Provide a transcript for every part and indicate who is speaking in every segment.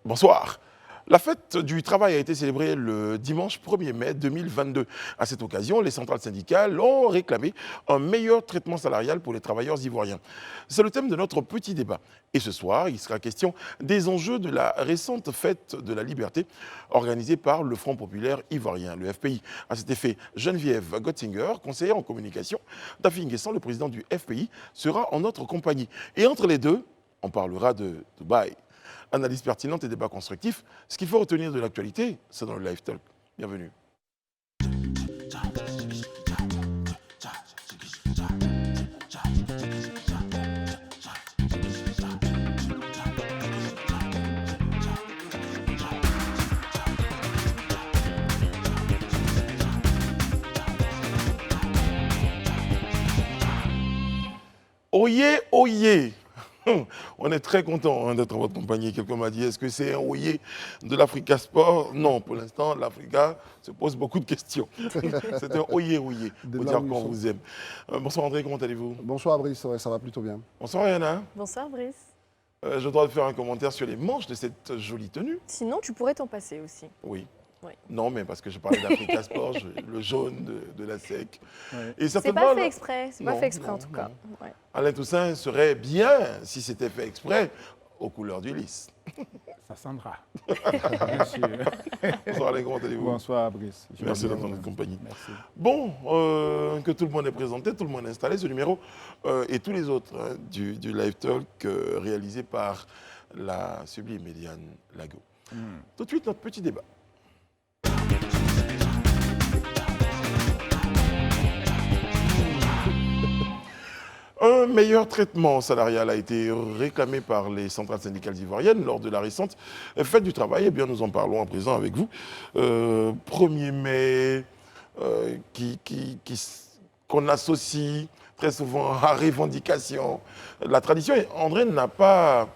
Speaker 1: Bonsoir. La fête du travail a été célébrée le dimanche 1er mai 2022. À cette occasion, les centrales syndicales ont réclamé un meilleur traitement salarial pour les travailleurs ivoiriens. C'est le thème de notre petit débat. Et ce soir, il sera question des enjeux de la récente fête de la liberté organisée par le Front populaire ivoirien, le FPI. À cet effet, Geneviève Gottinger, conseillère en communication d'Afi N'Guessan, le président du FPI, sera en notre compagnie. Et entre les deux, on parlera de Dubaï. Analyse pertinente et débat constructif. Ce qu'il faut retenir de l'actualité, c'est dans le Live Talk. Bienvenue. Oyez, oyez. On est très content d'être en votre compagnie. Quelqu'un m'a dit, est-ce que c'est un oyé de l'Africa Sport? Non, pour l'instant, l'Africa se pose beaucoup de questions. C'est un oyé pour dire qu'on vous aime. Bonsoir André, comment allez-vous?
Speaker 2: Bonsoir Brice, ouais, ça va plutôt bien.
Speaker 1: Bonsoir Yana.
Speaker 3: Bonsoir Brice.
Speaker 1: Je dois faire un commentaire sur les manches de cette jolie tenue.
Speaker 3: Sinon, tu pourrais t'en passer aussi.
Speaker 1: Oui.
Speaker 3: Oui.
Speaker 1: Non, mais parce que je parlais d'Africa Sport, le jaune de la SEC.
Speaker 2: Ouais.
Speaker 3: C'est pas fait exprès, c'est pas fait exprès en tout cas. Ouais.
Speaker 1: Alain Toussaint serait bien, si c'était fait exprès, aux couleurs du lys.
Speaker 4: Ça s'endra. Bien sûr.
Speaker 1: Bonsoir Alain, comment allez-vous?
Speaker 4: Bonsoir Brice.
Speaker 1: Merci d'être dans notre compagnie.
Speaker 4: Merci.
Speaker 1: Bon, que tout le monde est présenté, tout le monde est installé, ce numéro et tous les autres du Live Talk réalisé par la sublime Médiane Lago. Tout de suite, notre petit débat. Un meilleur traitement salarial a été réclamé par les centrales syndicales ivoiriennes lors de la récente fête du travail. Eh bien, nous en parlons à présent avec vous. 1er mai, qu'on associe très souvent à revendication. La tradition, André, on n'a pas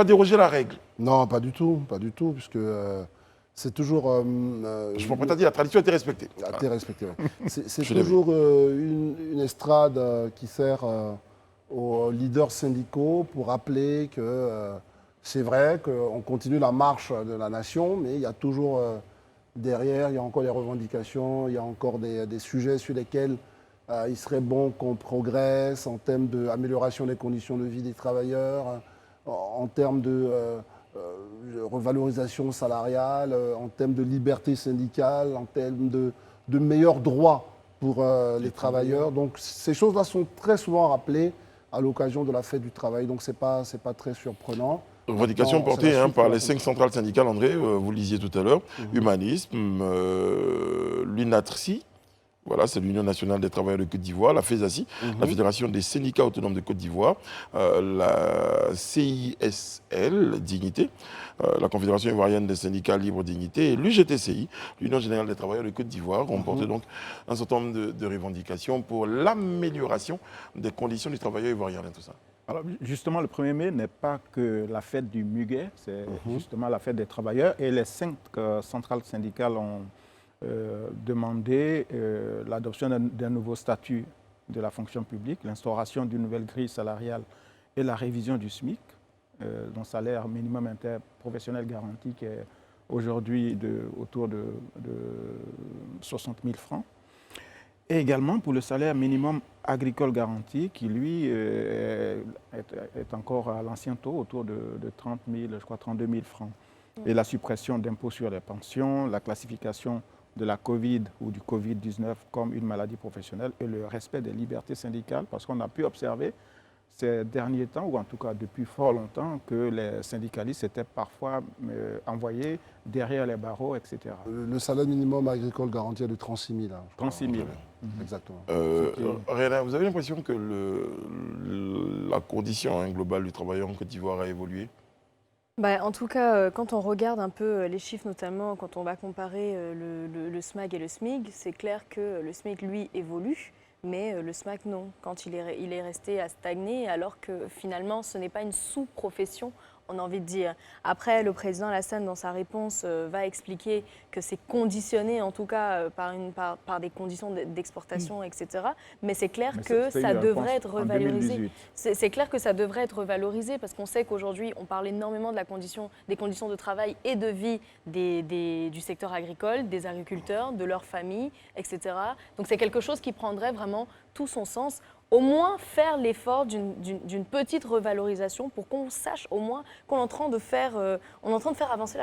Speaker 1: dérogé à la règle.
Speaker 2: Non, pas du tout, puisque c'est toujours...
Speaker 1: Je ne comprends pas dire, la tradition a été respectée.
Speaker 2: a été respecté, ouais. C'est
Speaker 1: Je l'ai
Speaker 2: toujours une estrade qui sert aux leaders syndicaux pour rappeler que c'est vrai qu'on continue la marche de la nation, mais il y a toujours derrière, il y a encore des revendications, il y a encore des sujets sur lesquels il serait bon qu'on progresse en termes d'amélioration des conditions de vie des travailleurs, en termes de revalorisation salariale, en termes de liberté syndicale, en termes de meilleurs droits pour les travailleurs. Donc ces choses-là sont très souvent rappelées à l'occasion de la fête du travail, donc c'est pas très surprenant.
Speaker 1: Revendication portée par les 5 centrales syndicales, André, vous le lisiez tout à l'heure, Humanisme, l'UNATRCI, voilà, c'est l'Union nationale des travailleurs de Côte d'Ivoire, la FESACI, la Fédération des syndicats autonomes de Côte d'Ivoire, la CISL, Dignité, la Confédération ivoirienne des syndicats libres Dignité et l'UGTCI, l'Union générale des travailleurs de Côte d'Ivoire, ont porté donc un certain nombre de revendications pour l'amélioration des conditions du travailleur ivoirien et tout ça.
Speaker 4: Alors justement, le 1er mai n'est pas que la fête du muguet, c'est justement la fête des travailleurs. Et les 5 centrales syndicales ont demandé l'adoption d'un nouveau statut de la fonction publique, l'instauration d'une nouvelle grille salariale et la révision du SMIC, dont salaire minimum interprofessionnel garanti qui est aujourd'hui autour de 60 000 francs. Et également pour le salaire minimum agricole garanti qui, lui, est encore à l'ancien taux, autour de 30 000, je crois 32 000 francs. Et la suppression d'impôts sur les pensions, la classification de la Covid ou du Covid-19 comme une maladie professionnelle et le respect des libertés syndicales, parce qu'on a pu observer ces derniers temps, ou en tout cas depuis fort longtemps, que les syndicalistes étaient parfois envoyés derrière les barreaux, etc.
Speaker 2: Le salaire minimum agricole garanti est de 36 000.
Speaker 4: 36 000.
Speaker 2: Exactement.
Speaker 1: Réna, vous avez l'impression que la condition globale du travailleur en Côte d'Ivoire a évolué?
Speaker 3: En tout cas, quand on regarde un peu les chiffres, notamment quand on va comparer le SMAG et le SMIG, c'est clair que le SMIG, lui, évolue, mais le SMAG, non. Quand il est resté à stagner, alors que finalement, ce n'est pas une sous-profession on a envie de dire. Après, le président Alassane, dans sa réponse, va expliquer que c'est conditionné, en tout cas, par des conditions d'exportation, etc. Mais c'est clair que ça devrait être revalorisé. C'est clair que ça devrait être revalorisé parce qu'on sait qu'aujourd'hui, on parle énormément des conditions de travail et de vie du secteur agricole, des agriculteurs, de leurs familles, etc. Donc c'est quelque chose qui prendrait vraiment tout son sens. Au moins faire l'effort d'une petite revalorisation pour qu'on sache au moins qu'on est en train de faire avancer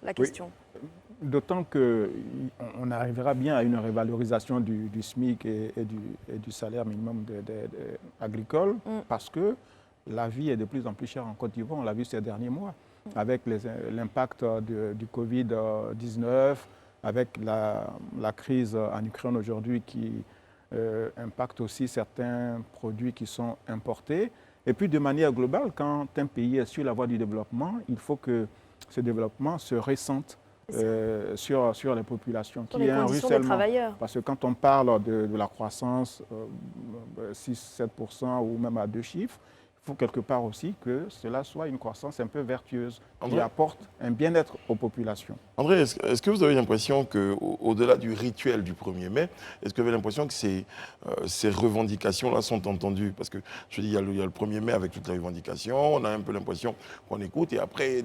Speaker 3: la question.
Speaker 4: Oui. D'autant qu'on arrivera bien à une revalorisation du SMIC et du salaire minimum agricole parce que la vie est de plus en plus chère en Côte d'Ivoire, on l'a vu ces derniers mois, avec l'impact du Covid-19, avec la crise en Ukraine aujourd'hui qui impacte aussi certains produits qui sont importés. Et puis de manière globale, quand un pays est sur la voie du développement, il faut que ce développement se ressente sur les populations.
Speaker 3: Sur les conditions des travailleurs.
Speaker 4: Parce que quand on parle de la croissance, 6-7% ou même à 2 chiffres, il faut quelque part aussi que cela soit une croissance un peu vertueuse, qui apporte un bien-être aux populations.
Speaker 1: André, est-ce que vous avez l'impression qu'au-delà du rituel du 1er mai, est-ce que vous avez l'impression que ces revendications-là sont entendues? Parce que, je dis, il y a le 1er mai avec toutes les revendications, on a un peu l'impression qu'on écoute, et après,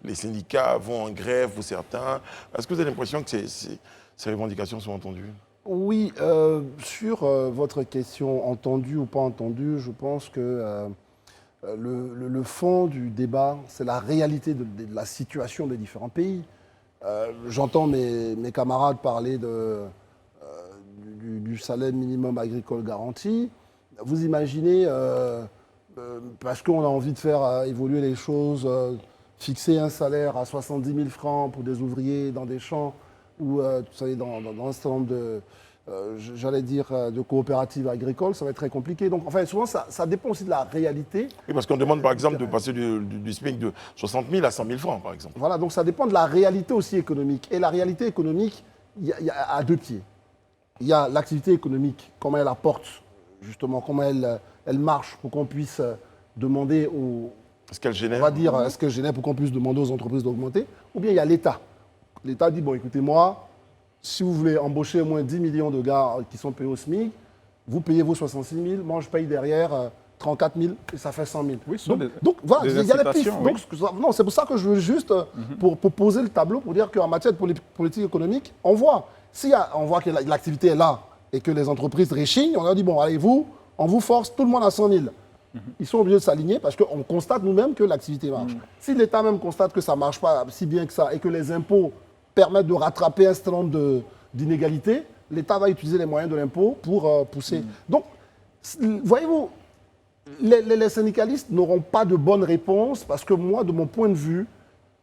Speaker 1: les syndicats vont en grève pour certains. Est-ce que vous avez l'impression que ces revendications sont entendues?
Speaker 2: Oui, sur votre question, entendue ou pas entendue, je pense que le fond du débat, c'est la réalité de la situation des différents pays. J'entends mes camarades parler du salaire minimum agricole garanti. Vous imaginez, parce qu'on a envie de faire évoluer les choses, fixer un salaire à 70 000 francs pour des ouvriers dans des champs ou dans un certain nombre de... j'allais dire, de coopératives agricoles, ça va être très compliqué. Donc, enfin, souvent, ça dépend aussi de la réalité.
Speaker 1: Oui, parce qu'on demande, par exemple, de passer du SMIC de 60 000 à 100 000 francs, par exemple.
Speaker 2: Voilà, donc ça dépend de la réalité aussi économique. Et la réalité économique, il y a à 2 pieds. Il y a l'activité économique, comment elle apporte, justement, comment elle marche pour qu'on puisse demander aux...
Speaker 1: Est-ce qu'elle génère?
Speaker 2: On va dire, est-ce qu'elle génère pour qu'on puisse demander aux entreprises d'augmenter? Ou bien il y a l'État. L'État dit, bon, écoutez, moi, si vous voulez embaucher au moins 10 millions de gars qui sont payés au SMIC, vous payez vos 66 000, moi je paye derrière 34 000 et ça fait 100 000.
Speaker 4: Oui,
Speaker 2: donc voilà, il y a des pistes.
Speaker 4: Oui.
Speaker 2: Non, c'est pour ça que je veux juste, pour poser le tableau, pour dire qu'en matière de politique économique, on voit. Si on voit que l'activité est là et que les entreprises réchignent, on leur dit, bon, allez, vous, on vous force tout le monde à 100 000. Ils sont obligés de s'aligner parce qu'on constate nous-mêmes que l'activité marche. Si l'État même constate que ça ne marche pas si bien que ça et que les impôts permettent de rattraper un certain nombre d'inégalités, l'État va utiliser les moyens de l'impôt pour pousser. Donc, voyez-vous, les syndicalistes n'auront pas de bonnes réponses parce que moi, de mon point de vue,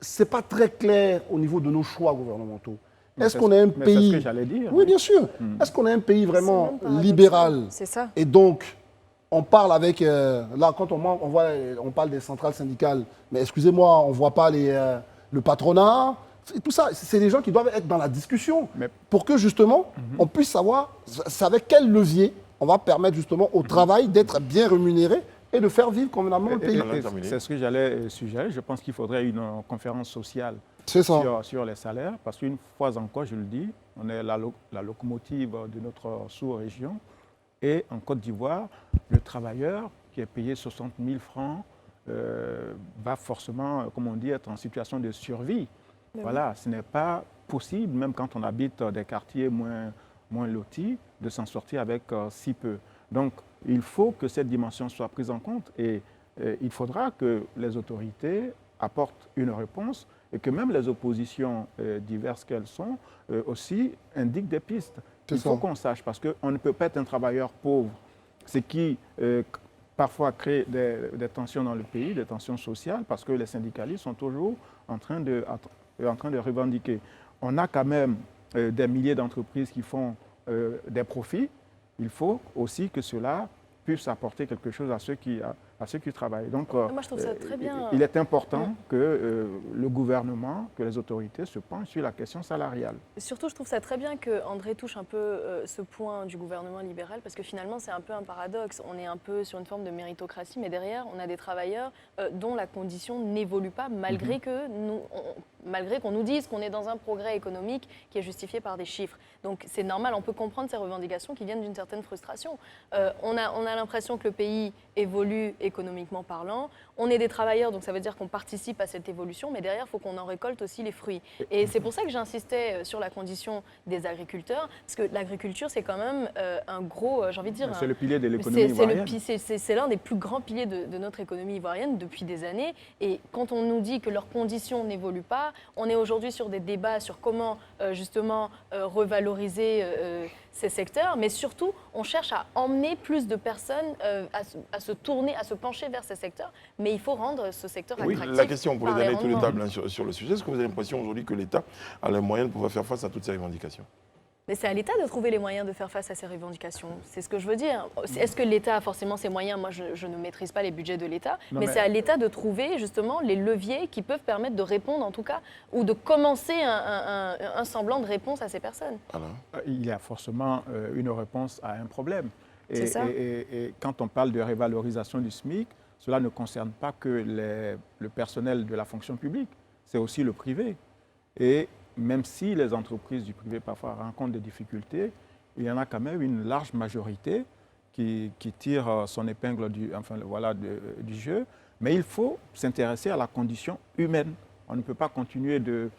Speaker 2: ce n'est pas très clair au niveau de nos choix gouvernementaux. Est-ce qu'on est un pays...
Speaker 4: C'est ce que j'allais dire.
Speaker 2: Oui, bien sûr. Est-ce qu'on est un pays vraiment libéral?
Speaker 3: C'est ça.
Speaker 2: Et donc, on parle avec... là, quand on parle des centrales syndicales, mais excusez-moi, on ne voit pas le patronat. Et tout ça, c'est des gens qui doivent être dans la discussion pour que justement, on puisse savoir c'est avec quel levier on va permettre justement au travail d'être bien rémunéré et de faire vivre convenablement le pays.
Speaker 4: C'est ce que j'allais suggérer. Je pense qu'il faudrait une conférence sociale sur les salaires parce qu'une fois encore, je le dis, on est la locomotive de notre sous-région et en Côte d'Ivoire, le travailleur qui est payé 60 000 francs va forcément, comme on dit, être en situation de survie. Voilà, ce n'est pas possible, même quand on habite des quartiers moins lotis, de s'en sortir avec si peu. Donc, il faut que cette dimension soit prise en compte et il faudra que les autorités apportent une réponse et que même les oppositions diverses qu'elles sont aussi indiquent des pistes. Il faut qu'on sache, parce qu'on ne peut pas être un travailleur pauvre, ce qui parfois crée des tensions dans le pays, des tensions sociales, parce que les syndicalistes sont toujours en train de revendiquer. On a quand même des milliers d'entreprises qui font des profits. Il faut aussi que cela puisse apporter quelque chose à ceux qui travaillent. Donc,
Speaker 3: moi, je trouve ça très bien.
Speaker 4: Il est important que le gouvernement, que les autorités se penchent sur la question salariale.
Speaker 3: Surtout, je trouve ça très bien qu'André touche un peu ce point du gouvernement libéral, parce que finalement, c'est un peu un paradoxe. On est un peu sur une forme de méritocratie, mais derrière, on a des travailleurs dont la condition n'évolue pas, malgré qu'on nous dise qu'on est dans un progrès économique qui est justifié par des chiffres. Donc, c'est normal, on peut comprendre ces revendications qui viennent d'une certaine frustration. On a l'impression que le pays évolue économiquement parlant. On est des travailleurs, donc ça veut dire qu'on participe à cette évolution, mais derrière, il faut qu'on en récolte aussi les fruits. Et c'est pour ça que j'insistais sur la condition des agriculteurs, parce que l'agriculture, c'est quand même un gros, j'ai envie de dire...
Speaker 4: C'est le pilier de l'économie ivoirienne.
Speaker 3: C'est l'un des plus grands piliers de notre économie ivoirienne depuis des années. Et quand on nous dit que leurs conditions n'évoluent pas, on est aujourd'hui sur des débats sur comment, justement, revaloriser ces secteurs, mais surtout, on cherche à emmener plus de personnes à se tourner, à se pencher vers ces secteurs, mais il faut rendre ce secteur attractif.
Speaker 1: La question pour les derniers tours de
Speaker 3: rendements.
Speaker 1: table sur le sujet, est-ce que vous avez l'impression aujourd'hui que l'État a les moyens de pouvoir faire face à toutes ces revendications?
Speaker 3: Mais c'est à l'État de trouver les moyens de faire face à ces revendications. C'est ce que je veux dire. Est-ce que l'État a forcément ces moyens? Moi, je ne maîtrise pas les budgets de l'État, mais c'est à l'État de trouver justement les leviers qui peuvent permettre de répondre, en tout cas, ou de commencer un semblant de réponse à ces personnes.
Speaker 1: Alors,
Speaker 4: il y a forcément une réponse à un problème.
Speaker 3: C'est ça.
Speaker 4: Et quand on parle de révalorisation du SMIC, cela ne concerne pas que le personnel de la fonction publique, c'est aussi le privé. Et même si les entreprises du privé parfois rencontrent des difficultés, il y en a quand même une large majorité qui tire son épingle du jeu. Mais il faut s'intéresser à la condition humaine. On ne peut pas continuer de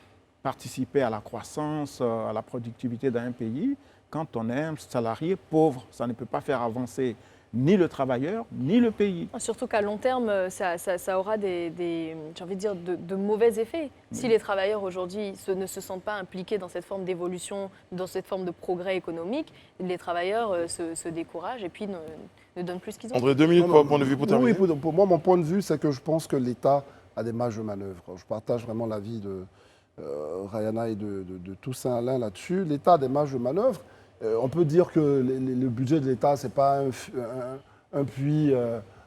Speaker 4: participer à la croissance, à la productivité d'un pays quand on est un salarié pauvre. Ça ne peut pas faire avancer ni le travailleur, ni le pays.
Speaker 3: Surtout qu'à long terme, ça aura j'ai envie de dire, de mauvais effets. Si les travailleurs aujourd'hui ne se sentent pas impliqués dans cette forme d'évolution, dans cette forme de progrès économique, les travailleurs se découragent et puis ne donnent plus ce qu'ils ont.
Speaker 1: André, 2 minutes pour un point de vue pour terminer.
Speaker 2: Oui, pour moi, mon point de vue, c'est que je pense que l'État a des marges de manœuvre. Je partage vraiment l'avis de Rayana et de Toussaint Alain là-dessus. L'État a des marges de manœuvre. On peut dire que le budget de l'État, ce n'est pas un puits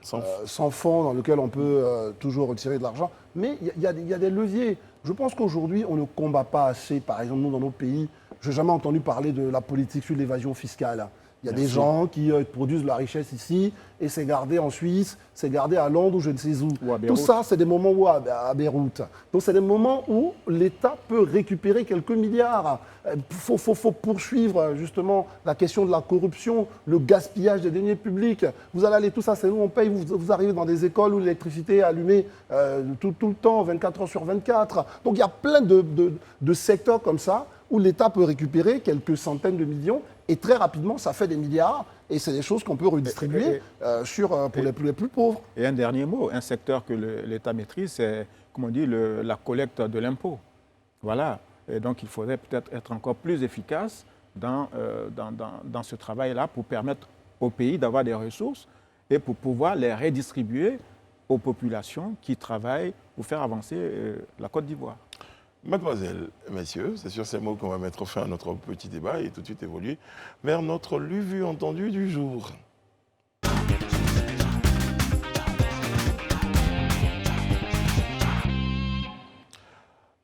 Speaker 2: sans fond dans lequel on peut toujours retirer de l'argent. Mais il y a des leviers. Je pense qu'aujourd'hui, on ne combat pas assez, par exemple, nous, dans nos pays. Je n'ai jamais entendu parler de la politique sur l'évasion fiscale. Il y a des gens qui produisent de la richesse ici et c'est gardé en Suisse, c'est gardé à Londres ou je ne sais où. Tout ça, c'est des moments où à Beyrouth. Donc, c'est des moments où l'État peut récupérer quelques milliards. Il faut poursuivre justement la question de la corruption, le gaspillage des deniers publics. Vous allez aller, tout ça, c'est nous, on paye. Vous arrivez dans des écoles où l'électricité est allumée tout le temps, 24 heures sur 24. Donc, il y a plein de secteurs comme ça où l'État peut récupérer quelques centaines de millions et très rapidement, ça fait des milliards et c'est des choses qu'on peut redistribuer pour les plus pauvres.
Speaker 4: Et un dernier mot, un secteur que l'État maîtrise, c'est, comme on dit, la collecte de l'impôt. Voilà. Et donc, il faudrait peut-être être encore plus efficace dans ce travail-là pour permettre au pays d'avoir des ressources et pour pouvoir les redistribuer aux populations qui travaillent pour faire avancer la Côte d'Ivoire.
Speaker 1: Mademoiselles, messieurs, c'est sur ces mots qu'on va mettre fin à notre petit débat et tout de suite évoluer vers notre lu, vu, entendu du jour.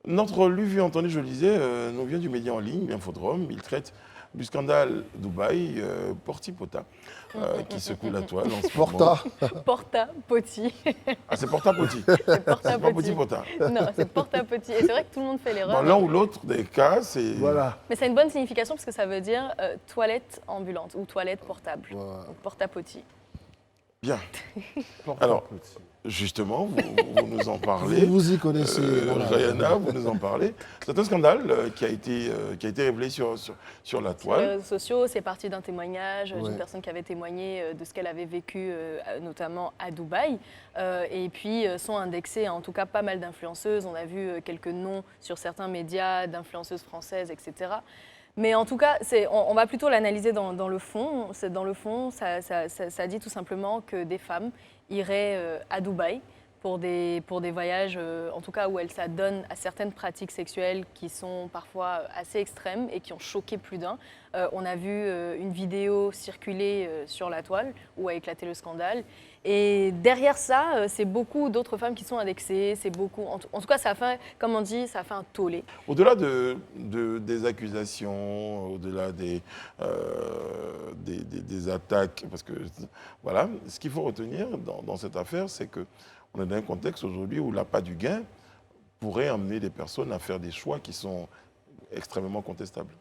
Speaker 1: Notre lu, vu, entendu, je le disais, nous vient du média en ligne, Infodrome. Il traite du scandale Dubaï, Porti-Pota, qui secoue la toile en ce moment.
Speaker 3: Porta-Poti.
Speaker 1: Ah, c'est Porta-Poti.
Speaker 3: C'est
Speaker 1: pas Petit-Pota.
Speaker 3: Non, c'est Porta-Poti. Et c'est vrai que tout le monde fait l'erreur.
Speaker 1: Dans l'un ou l'autre des cas, c'est...
Speaker 2: Voilà.
Speaker 3: Mais c'est une bonne signification parce que ça veut dire toilette ambulante ou toilette portable.
Speaker 2: Voilà.
Speaker 3: Donc, Porta-Poti.
Speaker 1: Bien. Alors, justement, vous nous en parlez.
Speaker 2: Vous y connaissez.
Speaker 1: Rayana, vous nous en parlez. C'est un scandale qui a été révélé sur la
Speaker 3: Sur les
Speaker 1: toile.
Speaker 3: réseaux sociaux, c'est parti d'un témoignage d'une
Speaker 2: Ouais.
Speaker 3: personne qui avait témoigné de ce qu'elle avait vécu, notamment à Dubaï. Et puis sont indexées, en tout cas, pas mal d'influenceuses. On a vu quelques noms sur certains médias d'influenceuses françaises, etc. Mais en tout cas, on va plutôt l'analyser dans le fond. Dans le fond, ça dit tout simplement que des femmes iraient à Dubaï pour des voyages, en tout cas où elle s'adonne à certaines pratiques sexuelles qui sont parfois assez extrêmes et qui ont choqué plus d'un. On a vu une vidéo circuler sur la toile où a éclaté le scandale. Et derrière ça, c'est beaucoup d'autres femmes qui sont indexées. C'est beaucoup, en tout cas, ça a fait, comme on dit, ça a fait un tollé.
Speaker 1: Au-delà des accusations, au-delà des attaques, parce que voilà, ce qu'il faut retenir dans cette affaire, c'est qu'on est dans un contexte aujourd'hui où l'appât du gain pourrait amener des personnes à faire des choix qui sont extrêmement contestables.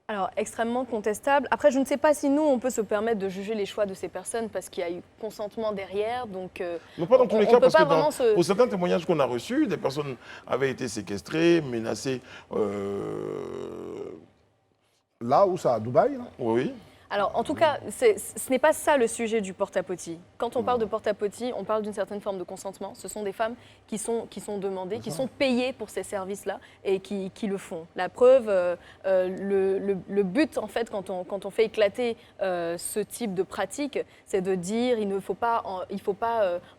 Speaker 3: Alors, extrêmement contestable. Après, je ne sais pas si nous, on peut se permettre de juger les choix de ces personnes parce qu'il y a eu consentement derrière. Donc,
Speaker 1: non, pas dans tous les cas, parce que
Speaker 3: pour
Speaker 1: certains témoignages qu'on a reçus, des personnes avaient été séquestrées, menacées.
Speaker 2: Là où ça, à Dubaï, là.
Speaker 1: Oui.
Speaker 3: Alors, en tout cas, ce n'est pas ça le sujet du porte-à-potie. Quand on parle de porte-à-potie, on parle d'une certaine forme de consentement. Ce sont des femmes qui sont demandées, qui sont payées pour ces services-là et qui le font. La preuve, le but, en fait, quand on fait éclater ce type de pratique, c'est de dire il ne faut pas,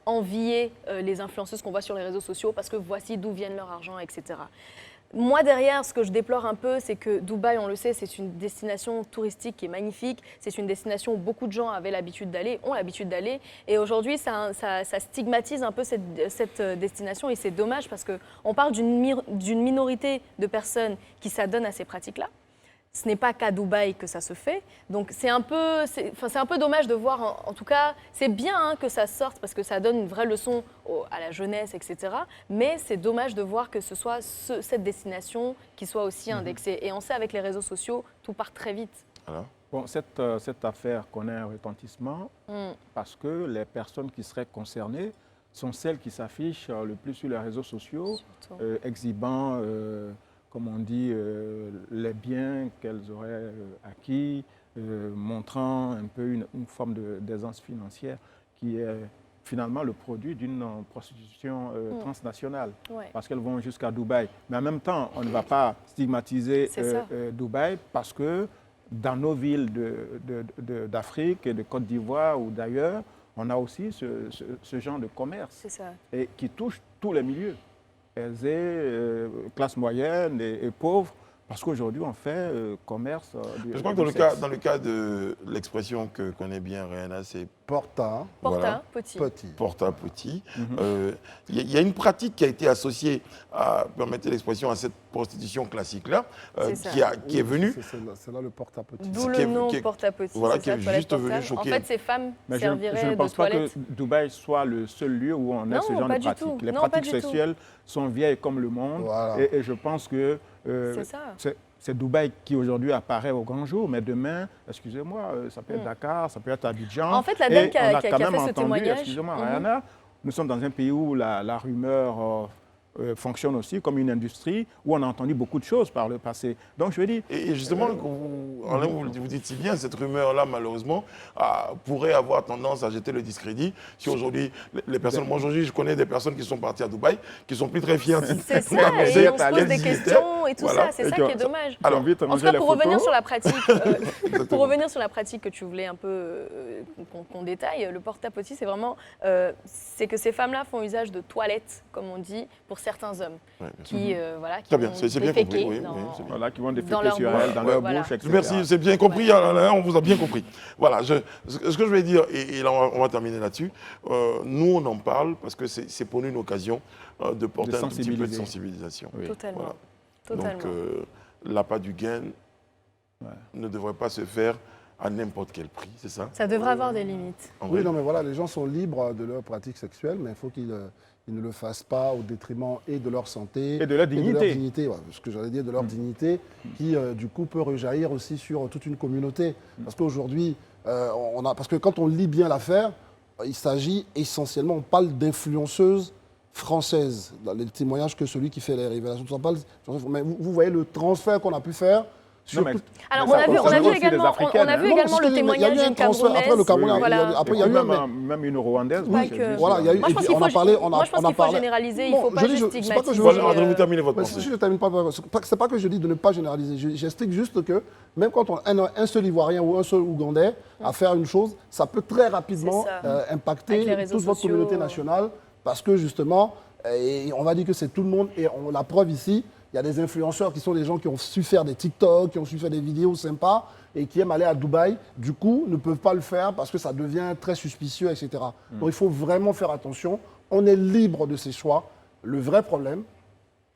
Speaker 3: envier les influenceuses qu'on voit sur les réseaux sociaux parce que voici d'où viennent leur argent, etc. Moi, derrière, ce que je déplore un peu, c'est que Dubaï, on le sait, c'est une destination touristique qui est magnifique. C'est une destination où beaucoup de gens ont l'habitude d'aller. Et aujourd'hui, ça stigmatise un peu cette destination. Et c'est dommage parce qu'on parle d'une minorité de personnes qui s'adonnent à ces pratiques-là. Ce n'est pas qu'à Dubaï que ça se fait. Donc c'est un peu dommage de voir, en tout cas, c'est bien que ça sorte parce que ça donne une vraie leçon à la jeunesse, etc. Mais c'est dommage de voir que ce soit cette destination qui soit aussi indexée. Et on sait avec les réseaux sociaux, tout part très vite.
Speaker 1: Voilà.
Speaker 4: Bon, cette affaire connaît un retentissement parce que les personnes qui seraient concernées sont celles qui s'affichent le plus sur les réseaux sociaux, exhibant... comme on dit, les biens qu'elles auraient acquis, montrant un peu une forme d'aisance financière qui est finalement le produit d'une prostitution transnationale, parce qu'elles vont jusqu'à Dubaï. Mais en même temps, on ne va pas stigmatiser Dubaï parce que dans nos villes d'Afrique et de Côte d'Ivoire ou d'ailleurs, on a aussi ce genre de commerce et qui touche tous les milieux. Aisés, classe moyenne et pauvres, parce qu'aujourd'hui on fait commerce.
Speaker 1: Je crois que dans le cas de l'expression que connaît bien Rihanna, c'est
Speaker 3: porta-petit.
Speaker 1: Il y a une pratique qui a été associée, permettez l'expression, à cette prostitution classique-là, qui est venue.
Speaker 2: C'est là le porta-petit.
Speaker 3: D'où le nom porta-petit.
Speaker 1: Voilà, qui est juste venu choquer.
Speaker 3: En fait, ces femmes serviraient de toilettes.
Speaker 4: Je ne pense pas que Dubaï soit le seul lieu où on a ce genre de pratiques. Les pratiques sexuelles sont vieilles comme le monde. Voilà. Et je pense que c'est Dubaï qui aujourd'hui apparaît au grand jour, mais demain, excusez-moi, ça peut être Dakar, ça peut être Abidjan.
Speaker 3: En fait, la dame qui a fait ce témoignage...
Speaker 4: Excusez-moi, Rihanna, nous sommes dans un pays où la rumeur fonctionne aussi comme une industrie, où on a entendu beaucoup de choses par le passé. Donc je veux dire...
Speaker 1: Et justement, vous dites si bien, cette rumeur-là, malheureusement, pourrait avoir tendance à jeter le discrédit si aujourd'hui, les personnes... Moi, aujourd'hui, je connais des personnes qui sont parties à Dubaï, qui ne sont plus très fières.
Speaker 3: C'est ça, et on se pose des questions et tout ça. C'est ça qui est dommage.
Speaker 1: Alors,
Speaker 3: en tout cas, pour revenir sur la pratique, que tu voulais un peu qu'on détaille, le porta-potty, c'est vraiment... c'est que ces femmes-là font usage de toilettes, comme on dit, pour certains hommes qui
Speaker 4: vont déféquer sur elles, dans leur bouche, etc.
Speaker 1: Merci, c'est bien compris, on vous a bien compris. Voilà, ce que je vais dire, et là on va terminer là-dessus, nous on en parle parce que c'est pour nous une occasion de porter un petit peu de sensibilisation.
Speaker 3: Oui. Totalement.
Speaker 1: Voilà.
Speaker 3: Totalement.
Speaker 1: Donc l'appât du gain ne devrait pas se faire à n'importe quel prix, c'est ça?
Speaker 3: Ça devrait avoir des limites.
Speaker 2: Oui, non mais voilà, les gens sont libres de leur pratique sexuelle, mais il faut qu'ils ne le fassent pas au détriment et de leur santé.
Speaker 4: Et de leur dignité.
Speaker 2: Ce que j'allais dire, de leur dignité, qui du coup peut rejaillir aussi sur toute une communauté. Parce qu'aujourd'hui, parce que quand on lit bien l'affaire, il s'agit essentiellement, on parle d'influenceuses françaises. Dans les témoignages que celui qui fait les révélations, mais vous voyez le transfert qu'on a pu faire.
Speaker 3: Alors, on a vu également le témoignage d'une Camerounaise.
Speaker 2: Après, le Cameroun,
Speaker 4: après, il y a eu même une Rwandaise.
Speaker 2: Voilà, il y a eu.
Speaker 3: Moi, je pense qu'il faut généraliser, il ne faut pas juste stigmatiser.
Speaker 1: Vous terminez votre pensée.
Speaker 2: Je ne termine pas. C'est pas que je dis de ne pas généraliser. J'explique juste que même quand on a un seul Ivoirien ou un seul Ougandais à faire une chose, ça peut très rapidement impacter toute votre communauté nationale. parce que justement, et on va dire que c'est tout le monde, et la preuve ici, il y a des influenceurs qui sont des gens qui ont su faire des TikTok, qui ont su faire des vidéos sympas, et qui aiment aller à Dubaï, du coup, ne peuvent pas le faire parce que ça devient très suspicieux, etc. Donc il faut vraiment faire attention. On est libre de ses choix. Le vrai problème,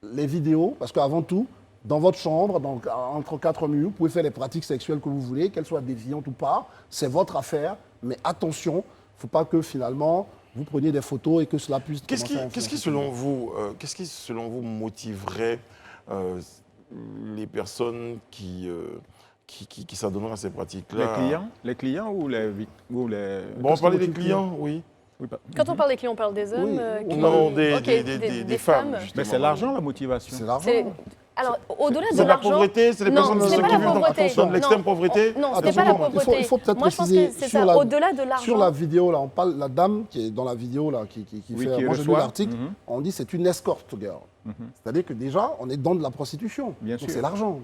Speaker 2: les vidéos, parce qu'avant tout, dans votre chambre, donc entre 4 murs, vous pouvez faire les pratiques sexuelles que vous voulez, qu'elles soient déviantes ou pas, c'est votre affaire, mais attention, il ne faut pas que finalement vous preniez des photos et que cela puisse...
Speaker 1: Qu'est-ce qui, selon vous, motiverait les personnes qui s'adonnent à ces pratiques-là?
Speaker 4: Les clients ou les...
Speaker 1: Bon, on parlait des clients, oui.
Speaker 3: Quand on parle des clients, on parle des hommes
Speaker 1: Non, des femmes.
Speaker 4: Mais c'est l'argent la motivation.
Speaker 2: C'est l'argent.
Speaker 3: Alors, au-delà de
Speaker 1: C'est la
Speaker 3: l'argent...
Speaker 1: pauvreté, c'est les personnes qui vivent dans l'extrême pauvreté.
Speaker 3: Non, ce n'est pas la pauvreté.
Speaker 2: Il faut peut-être
Speaker 3: Moi, je pense
Speaker 2: préciser,
Speaker 3: que c'est ça, au-delà de l'argent...
Speaker 2: sur la vidéo, là, on parle la dame qui est dans la vidéo, là, qui fait... Moi, j'ai lu l'article, on dit c'est une escort girl. C'est-à-dire que déjà, on est dans de la prostitution.
Speaker 4: Bien
Speaker 2: donc
Speaker 4: sûr.
Speaker 2: c'est l'argent.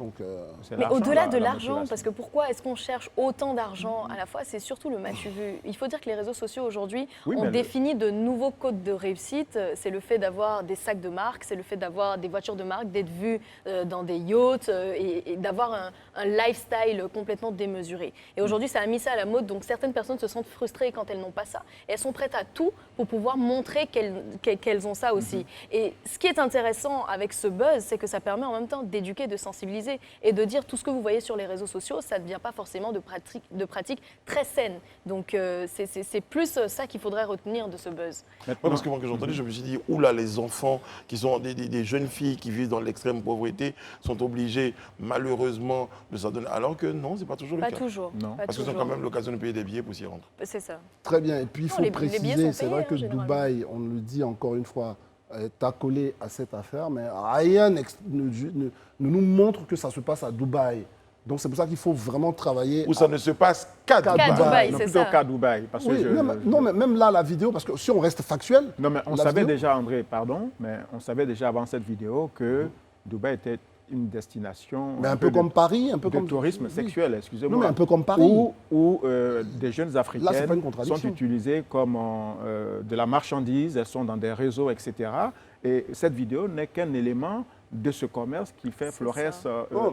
Speaker 3: Mais au-delà de l'argent, parce que pourquoi est-ce qu'on cherche autant d'argent à la fois? C'est surtout le m'as-tu vu. Il faut dire que les réseaux sociaux aujourd'hui ont défini de nouveaux codes de réussite. C'est le fait d'avoir des sacs de marque, c'est le fait d'avoir des voitures de marque, d'être vu dans des yachts et d'avoir un lifestyle complètement démesuré. Et aujourd'hui, ça a mis ça à la mode, donc certaines personnes se sentent frustrées quand elles n'ont pas ça. Et elles sont prêtes à tout pour pouvoir montrer qu'elles ont ça aussi. Et ce qui est intéressant avec ce buzz, c'est que ça permet en même temps d'éduquer, de sensibiliser et de dire tout ce que vous voyez sur les réseaux sociaux, ça ne vient pas forcément de pratiques très saines. Donc c'est plus ça qu'il faudrait retenir de ce buzz.
Speaker 1: Parce que moi, quand j'ai entendu, je me suis dit, oula, les enfants qui sont des jeunes filles qui vivent dans l'extrême pauvreté sont obligées, malheureusement, de s'adonner. Alors que non, c'est pas toujours le cas.
Speaker 3: Pas toujours.
Speaker 4: Non.
Speaker 1: Parce qu'ils ont quand même l'occasion de payer des billets pour s'y rendre.
Speaker 3: C'est ça.
Speaker 2: Très bien. Et puis, il faut
Speaker 3: les billets
Speaker 2: préciser,
Speaker 3: sont
Speaker 2: c'est
Speaker 3: payés,
Speaker 2: vrai que
Speaker 3: généralement.
Speaker 2: Dubaï, on le dit encore une fois, est accolé à cette affaire, mais rien ne nous montre que ça se passe à Dubaï. Donc c'est pour ça qu'il faut vraiment travailler.
Speaker 1: Où ça ne se passe qu'à
Speaker 3: Dubaï.
Speaker 4: Non,
Speaker 3: c'est
Speaker 4: plutôt
Speaker 3: ça.
Speaker 4: qu'à Dubaï. Parce que
Speaker 2: Oui, non, mais même là, la vidéo, parce que si on reste factuel...
Speaker 4: Non, mais on
Speaker 2: la
Speaker 4: savait
Speaker 2: vidéo-
Speaker 4: déjà, André, pardon, mais on savait déjà avant cette vidéo que Dubaï était une destination...
Speaker 2: Mais un peu comme Paris, un peu
Speaker 4: de
Speaker 2: comme...
Speaker 4: tourisme
Speaker 2: oui.
Speaker 4: sexuel, excusez-moi.
Speaker 2: Non, mais un peu comme Paris.
Speaker 4: Où des jeunes
Speaker 2: Là, c'est pas
Speaker 4: africaines
Speaker 2: une contradiction.
Speaker 4: sont utilisées comme de la marchandise, elles sont dans des réseaux, etc. Et cette vidéo n'est qu'un élément de ce commerce qui fait florès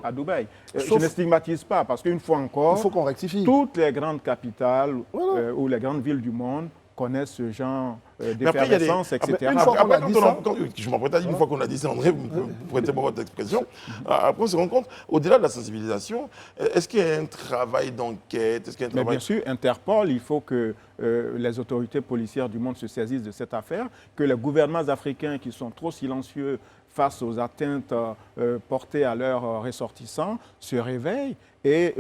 Speaker 4: à Dubaï. Je
Speaker 2: Sauf-
Speaker 4: ne stigmatise pas, parce qu'une fois encore,
Speaker 2: Il faut qu'on rectifie.
Speaker 4: toutes les grandes capitales
Speaker 2: Voilà.
Speaker 4: ou les grandes villes du monde connaissent ce genre
Speaker 1: Mais après, il y a des...
Speaker 4: d'effervescence, etc.
Speaker 2: Une fois qu'on a dit ça-
Speaker 1: je m'apprête à dire, une fois qu'on a dit ça, André, vous prêtez-moi votre expression. Après, on se rend compte, au-delà de la sensibilisation, est-ce qu'il y a un travail d'enquête? Est-ce qu'il y a un
Speaker 4: Mais
Speaker 1: travail...
Speaker 4: bien sûr, Interpol, il faut que les autorités policières du monde se saisissent de cette affaire, que les gouvernements africains qui sont trop silencieux face aux atteintes portées à leurs ressortissants se réveillent et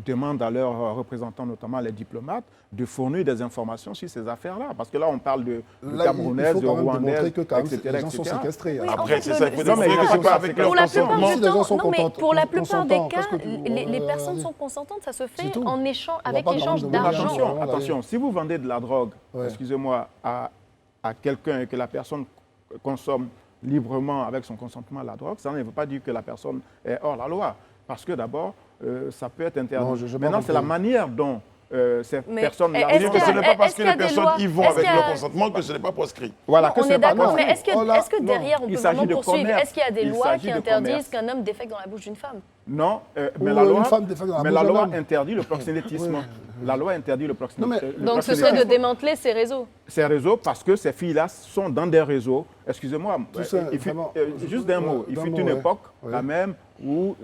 Speaker 4: demandent à leurs représentants, notamment les diplomates, de fournir des informations sur ces affaires-là. Parce que là, on parle de
Speaker 2: Là,
Speaker 4: Camerounaises,
Speaker 2: il
Speaker 4: de
Speaker 2: faut quand même
Speaker 4: Rwandaises,
Speaker 2: démontrer que quand même,
Speaker 4: etc.
Speaker 2: les gens sont
Speaker 4: etc.
Speaker 2: séquestrés.
Speaker 3: Oui,
Speaker 2: Après,
Speaker 1: Après,
Speaker 3: en fait,
Speaker 1: c'est ça, il faut
Speaker 4: non, mais
Speaker 1: démontrer que
Speaker 4: il y a
Speaker 1: c'est
Speaker 4: pas
Speaker 1: pas
Speaker 4: de
Speaker 1: avec
Speaker 4: secret.
Speaker 1: leur
Speaker 3: Pour la plupart
Speaker 1: consentement.
Speaker 2: Si
Speaker 3: du
Speaker 2: les gens
Speaker 3: temps,
Speaker 2: sont
Speaker 3: non, mais
Speaker 2: contentes,
Speaker 3: pour la plupart des
Speaker 2: consentants,
Speaker 3: cas,
Speaker 2: parce que
Speaker 3: les personnes
Speaker 2: allez.
Speaker 3: sont consentantes, ça se
Speaker 2: C'est
Speaker 3: fait
Speaker 2: tout.
Speaker 3: en échange,
Speaker 2: On
Speaker 3: avec
Speaker 2: va pas
Speaker 3: échange
Speaker 2: demander
Speaker 3: d'argent.
Speaker 2: d'argent.
Speaker 4: Attention, attention, si vous vendez de la drogue,
Speaker 2: Ouais.
Speaker 4: excusez-moi, à quelqu'un et que la personne consomme librement avec son consentement la drogue, ça ne veut pas dire que la personne est hors la loi. Parce que d'abord, ça peut être interdit.
Speaker 2: Non, j'ai pas
Speaker 4: Maintenant, c'est la
Speaker 2: compris.
Speaker 4: manière dont ces
Speaker 3: Mais
Speaker 4: personnes-là...
Speaker 3: est-ce
Speaker 1: Dire que ce n'est pas parce
Speaker 3: est-ce
Speaker 1: que
Speaker 3: qu'il y a
Speaker 1: les
Speaker 3: des
Speaker 1: personnes
Speaker 3: lois?
Speaker 1: y vont
Speaker 3: Est-ce
Speaker 1: avec
Speaker 3: qu'il y a-
Speaker 1: leur consentement que ce n'est pas prescrit.
Speaker 4: Voilà, que
Speaker 3: On
Speaker 4: ce
Speaker 3: est
Speaker 4: n'est pas
Speaker 3: d'accord,
Speaker 4: conscrit.
Speaker 3: mais est-ce
Speaker 2: Oh là,
Speaker 3: que derrière, on
Speaker 4: il
Speaker 3: peut
Speaker 4: s'agit
Speaker 3: vraiment
Speaker 4: de
Speaker 3: poursuivre?
Speaker 4: commerce.
Speaker 3: Est-ce qu'il y a des
Speaker 4: Il
Speaker 3: lois
Speaker 4: s'agit
Speaker 3: qui
Speaker 4: de
Speaker 3: interdisent
Speaker 4: commerce.
Speaker 3: qu'un homme défecte dans la bouche d'une femme?
Speaker 4: Non, mais
Speaker 2: Ou
Speaker 4: la loi,
Speaker 2: une femme défecte dans la
Speaker 4: mais
Speaker 2: bouche
Speaker 4: la
Speaker 2: d'un
Speaker 4: loi
Speaker 2: homme.
Speaker 4: interdit le proxénétisme. La loi interdit le
Speaker 2: Non,
Speaker 4: proxénétisme.
Speaker 2: mais-
Speaker 3: Donc ce serait de démanteler ces réseaux.
Speaker 4: Ces réseaux, parce que ces filles-là sont dans des réseaux. Excusez-moi,
Speaker 2: Tout ça,
Speaker 4: il fut-
Speaker 2: vraiment,
Speaker 4: juste d'un mot. Il
Speaker 2: d'un
Speaker 4: fut
Speaker 2: mot,
Speaker 4: une
Speaker 2: ouais.
Speaker 4: époque,
Speaker 2: Ouais.
Speaker 4: quand même, où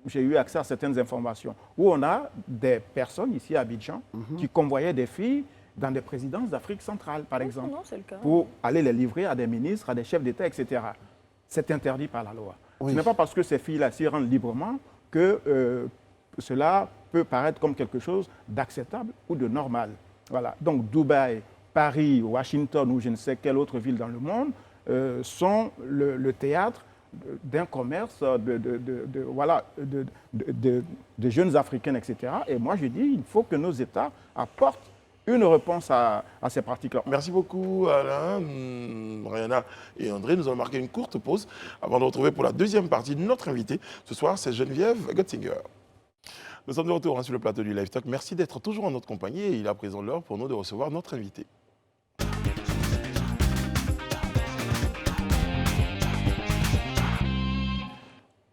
Speaker 4: j'ai eu accès à certaines informations, où on a des personnes ici à Abidjan qui convoyaient des filles dans des présidences d'Afrique centrale, par exemple,
Speaker 3: Non, c'est le cas.
Speaker 4: pour aller les livrer à des ministres, à des chefs d'État, etc. C'est interdit par la loi.
Speaker 2: Oui.
Speaker 4: Ce n'est pas parce que ces filles-là s'y rendent librement que cela peut paraître comme quelque chose d'acceptable ou de normal. Voilà. Donc Dubaï, Paris, Washington ou je ne sais quelle autre ville dans le monde sont le théâtre d'un commerce de jeunes Africaines, etc. Et moi, je dis, il faut que nos États apportent une réponse à ces pratiques-là.
Speaker 1: Merci beaucoup Alain, Rihanna et André. Nous allons marquer une courte pause avant de retrouver pour la deuxième partie notre invité. Ce soir, c'est Geneviève Götzinger. Nous sommes de retour sur le plateau du Live Talk. Merci d'être toujours en notre compagnie et il est à présent l'heure pour nous de recevoir notre invité.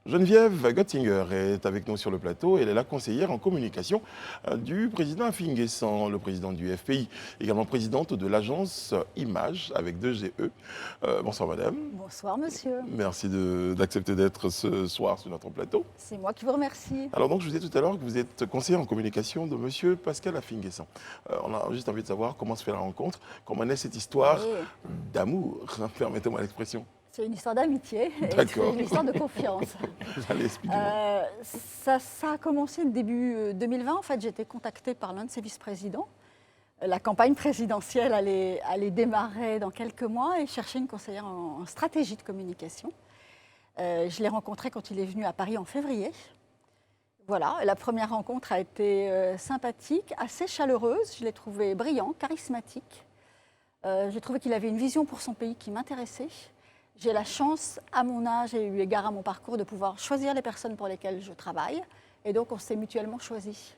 Speaker 1: Geneviève Göttinger est avec nous sur le plateau. Elle est la conseillère en communication du président Afin N'Guessan, le président du FPI, également présidente de l'agence Image avec 2GE. Bonsoir madame.
Speaker 5: Bonsoir monsieur.
Speaker 1: Merci d'accepter d'être ce soir sur notre plateau.
Speaker 5: C'est moi qui vous remercie.
Speaker 1: Alors donc je vous disais tout à l'heure que vous êtes conseillère en communication de monsieur Pascal Afin N'Guessan. On a juste envie de savoir comment se fait la rencontre, comment naît cette histoire d'amour, permettez-moi l'expression.
Speaker 5: C'est une histoire d'amitié et c'est une histoire de confiance.
Speaker 1: Allez, expliquez-moi.
Speaker 5: Ça a commencé le début 2020. En fait, j'ai été contactée par l'un de ses vice-présidents. La campagne présidentielle allait démarrer dans quelques mois et cherchait une conseillère en stratégie de communication. Je l'ai rencontré quand il est venu à Paris en février. Voilà, la première rencontre a été sympathique, assez chaleureuse. Je l'ai trouvé brillant, charismatique. J'ai trouvé qu'il avait une vision pour son pays qui m'intéressait. J'ai la chance, à mon âge et eu égard à mon parcours, de pouvoir choisir les personnes pour lesquelles je travaille. Et donc, on s'est mutuellement choisis.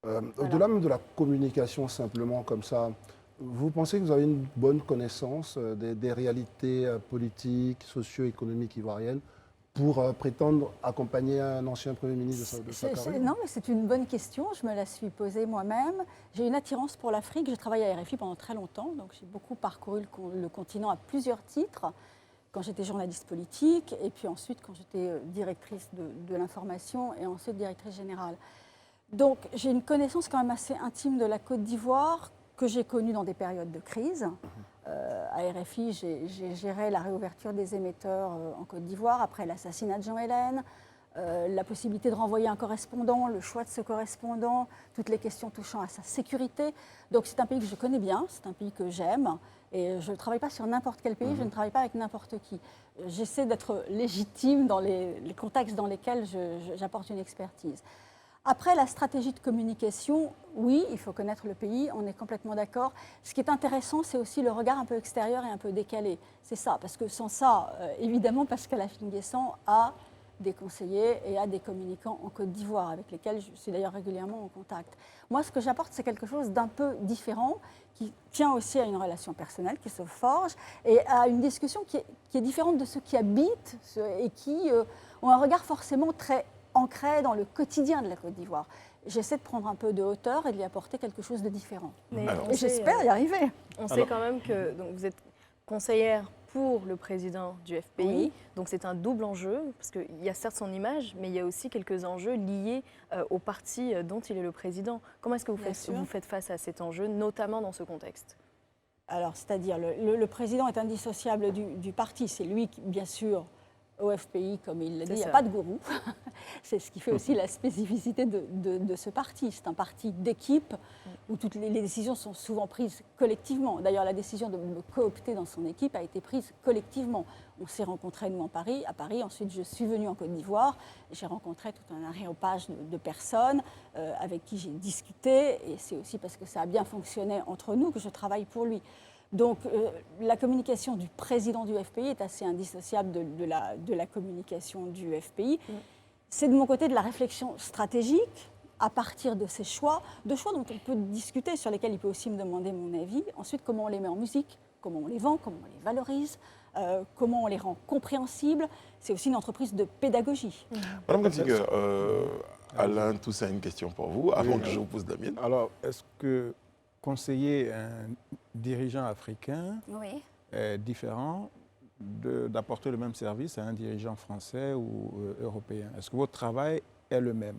Speaker 2: Au-delà même de la communication, simplement comme ça, vous pensez que vous avez une bonne connaissance des réalités politiques, socio-économiques ivoiriennes pour prétendre accompagner un ancien Premier ministre de sa carrière?
Speaker 5: Non, mais c'est une bonne question. Je me la suis posée moi-même. J'ai une attirance pour l'Afrique. J'ai travaillé à RFI pendant très longtemps, donc j'ai beaucoup parcouru le continent à plusieurs titres. Quand j'étais journaliste politique, et puis ensuite quand j'étais directrice de l'information, et ensuite directrice générale. Donc j'ai une connaissance quand même assez intime de la Côte d'Ivoire, que j'ai connue dans des périodes de crise. À RFI, j'ai géré la réouverture des émetteurs en Côte d'Ivoire après l'assassinat de Jean Hélène, la possibilité de renvoyer un correspondant, le choix de ce correspondant, toutes les questions touchant à sa sécurité. Donc c'est un pays que je connais bien, c'est un pays que j'aime. Et je ne travaille pas sur n'importe quel pays, je ne travaille pas avec n'importe qui. J'essaie d'être légitime dans les contextes dans lesquels j'apporte une expertise. Après, la stratégie de communication, oui, il faut connaître le pays, on est complètement d'accord. Ce qui est intéressant, c'est aussi le regard un peu extérieur et un peu décalé. C'est ça, parce que sans ça, évidemment, Pascal Afin N'Guessan a des conseillers et a des communicants en Côte d'Ivoire, avec lesquels je suis d'ailleurs régulièrement en contact. Moi, ce que j'apporte, c'est quelque chose d'un peu différent, qui tient aussi à une relation personnelle qui se forge, et à une discussion qui est différente de ceux qui habitent et qui ont un regard forcément très ancré dans le quotidien de la Côte d'Ivoire. J'essaie de prendre un peu de hauteur et de lui apporter quelque chose de différent. Et j'espère y arriver.
Speaker 3: On sait quand même que donc, vous êtes conseillère pour le président du FPI, oui. Donc c'est un double enjeu, parce qu'il y a certes son image, mais il y a aussi quelques enjeux liés au parti dont il est le président. Comment est-ce que vous faites face à cet enjeu, notamment dans ce contexte?
Speaker 5: Alors, c'est-à-dire, le président est indissociable du parti. C'est lui qui, bien sûr, au FPI, comme il l'a dit, il n'y a pas de gourou. C'est ce qui fait aussi la spécificité de ce parti. C'est un parti d'équipe où toutes les décisions sont souvent prises collectivement. D'ailleurs, la décision de me coopter dans son équipe a été prise collectivement. On s'est rencontrés, nous, à Paris. Ensuite, je suis venue en Côte d'Ivoire. J'ai rencontré tout un aréopage de personnes avec qui j'ai discuté. Et c'est aussi parce que ça a bien fonctionné entre nous que je travaille pour lui. Donc, la communication du président du FPI est assez indissociable de la communication du FPI. C'est de mon côté de la réflexion stratégique à partir de ces choix, dont on peut discuter, sur lesquels il peut aussi me demander mon avis. Ensuite, comment on les met en musique, comment on les vend, comment on les valorise, comment on les rend compréhensibles. C'est aussi une entreprise de pédagogie.
Speaker 1: Madame Göttinger, Alain Toussaint a une question pour vous, avant que je vous pose la mienne.
Speaker 4: Alors, est-ce que conseiller un dirigeant africain est différent d'apporter le même service à un dirigeant français ou européen? Est-ce que votre travail est le même?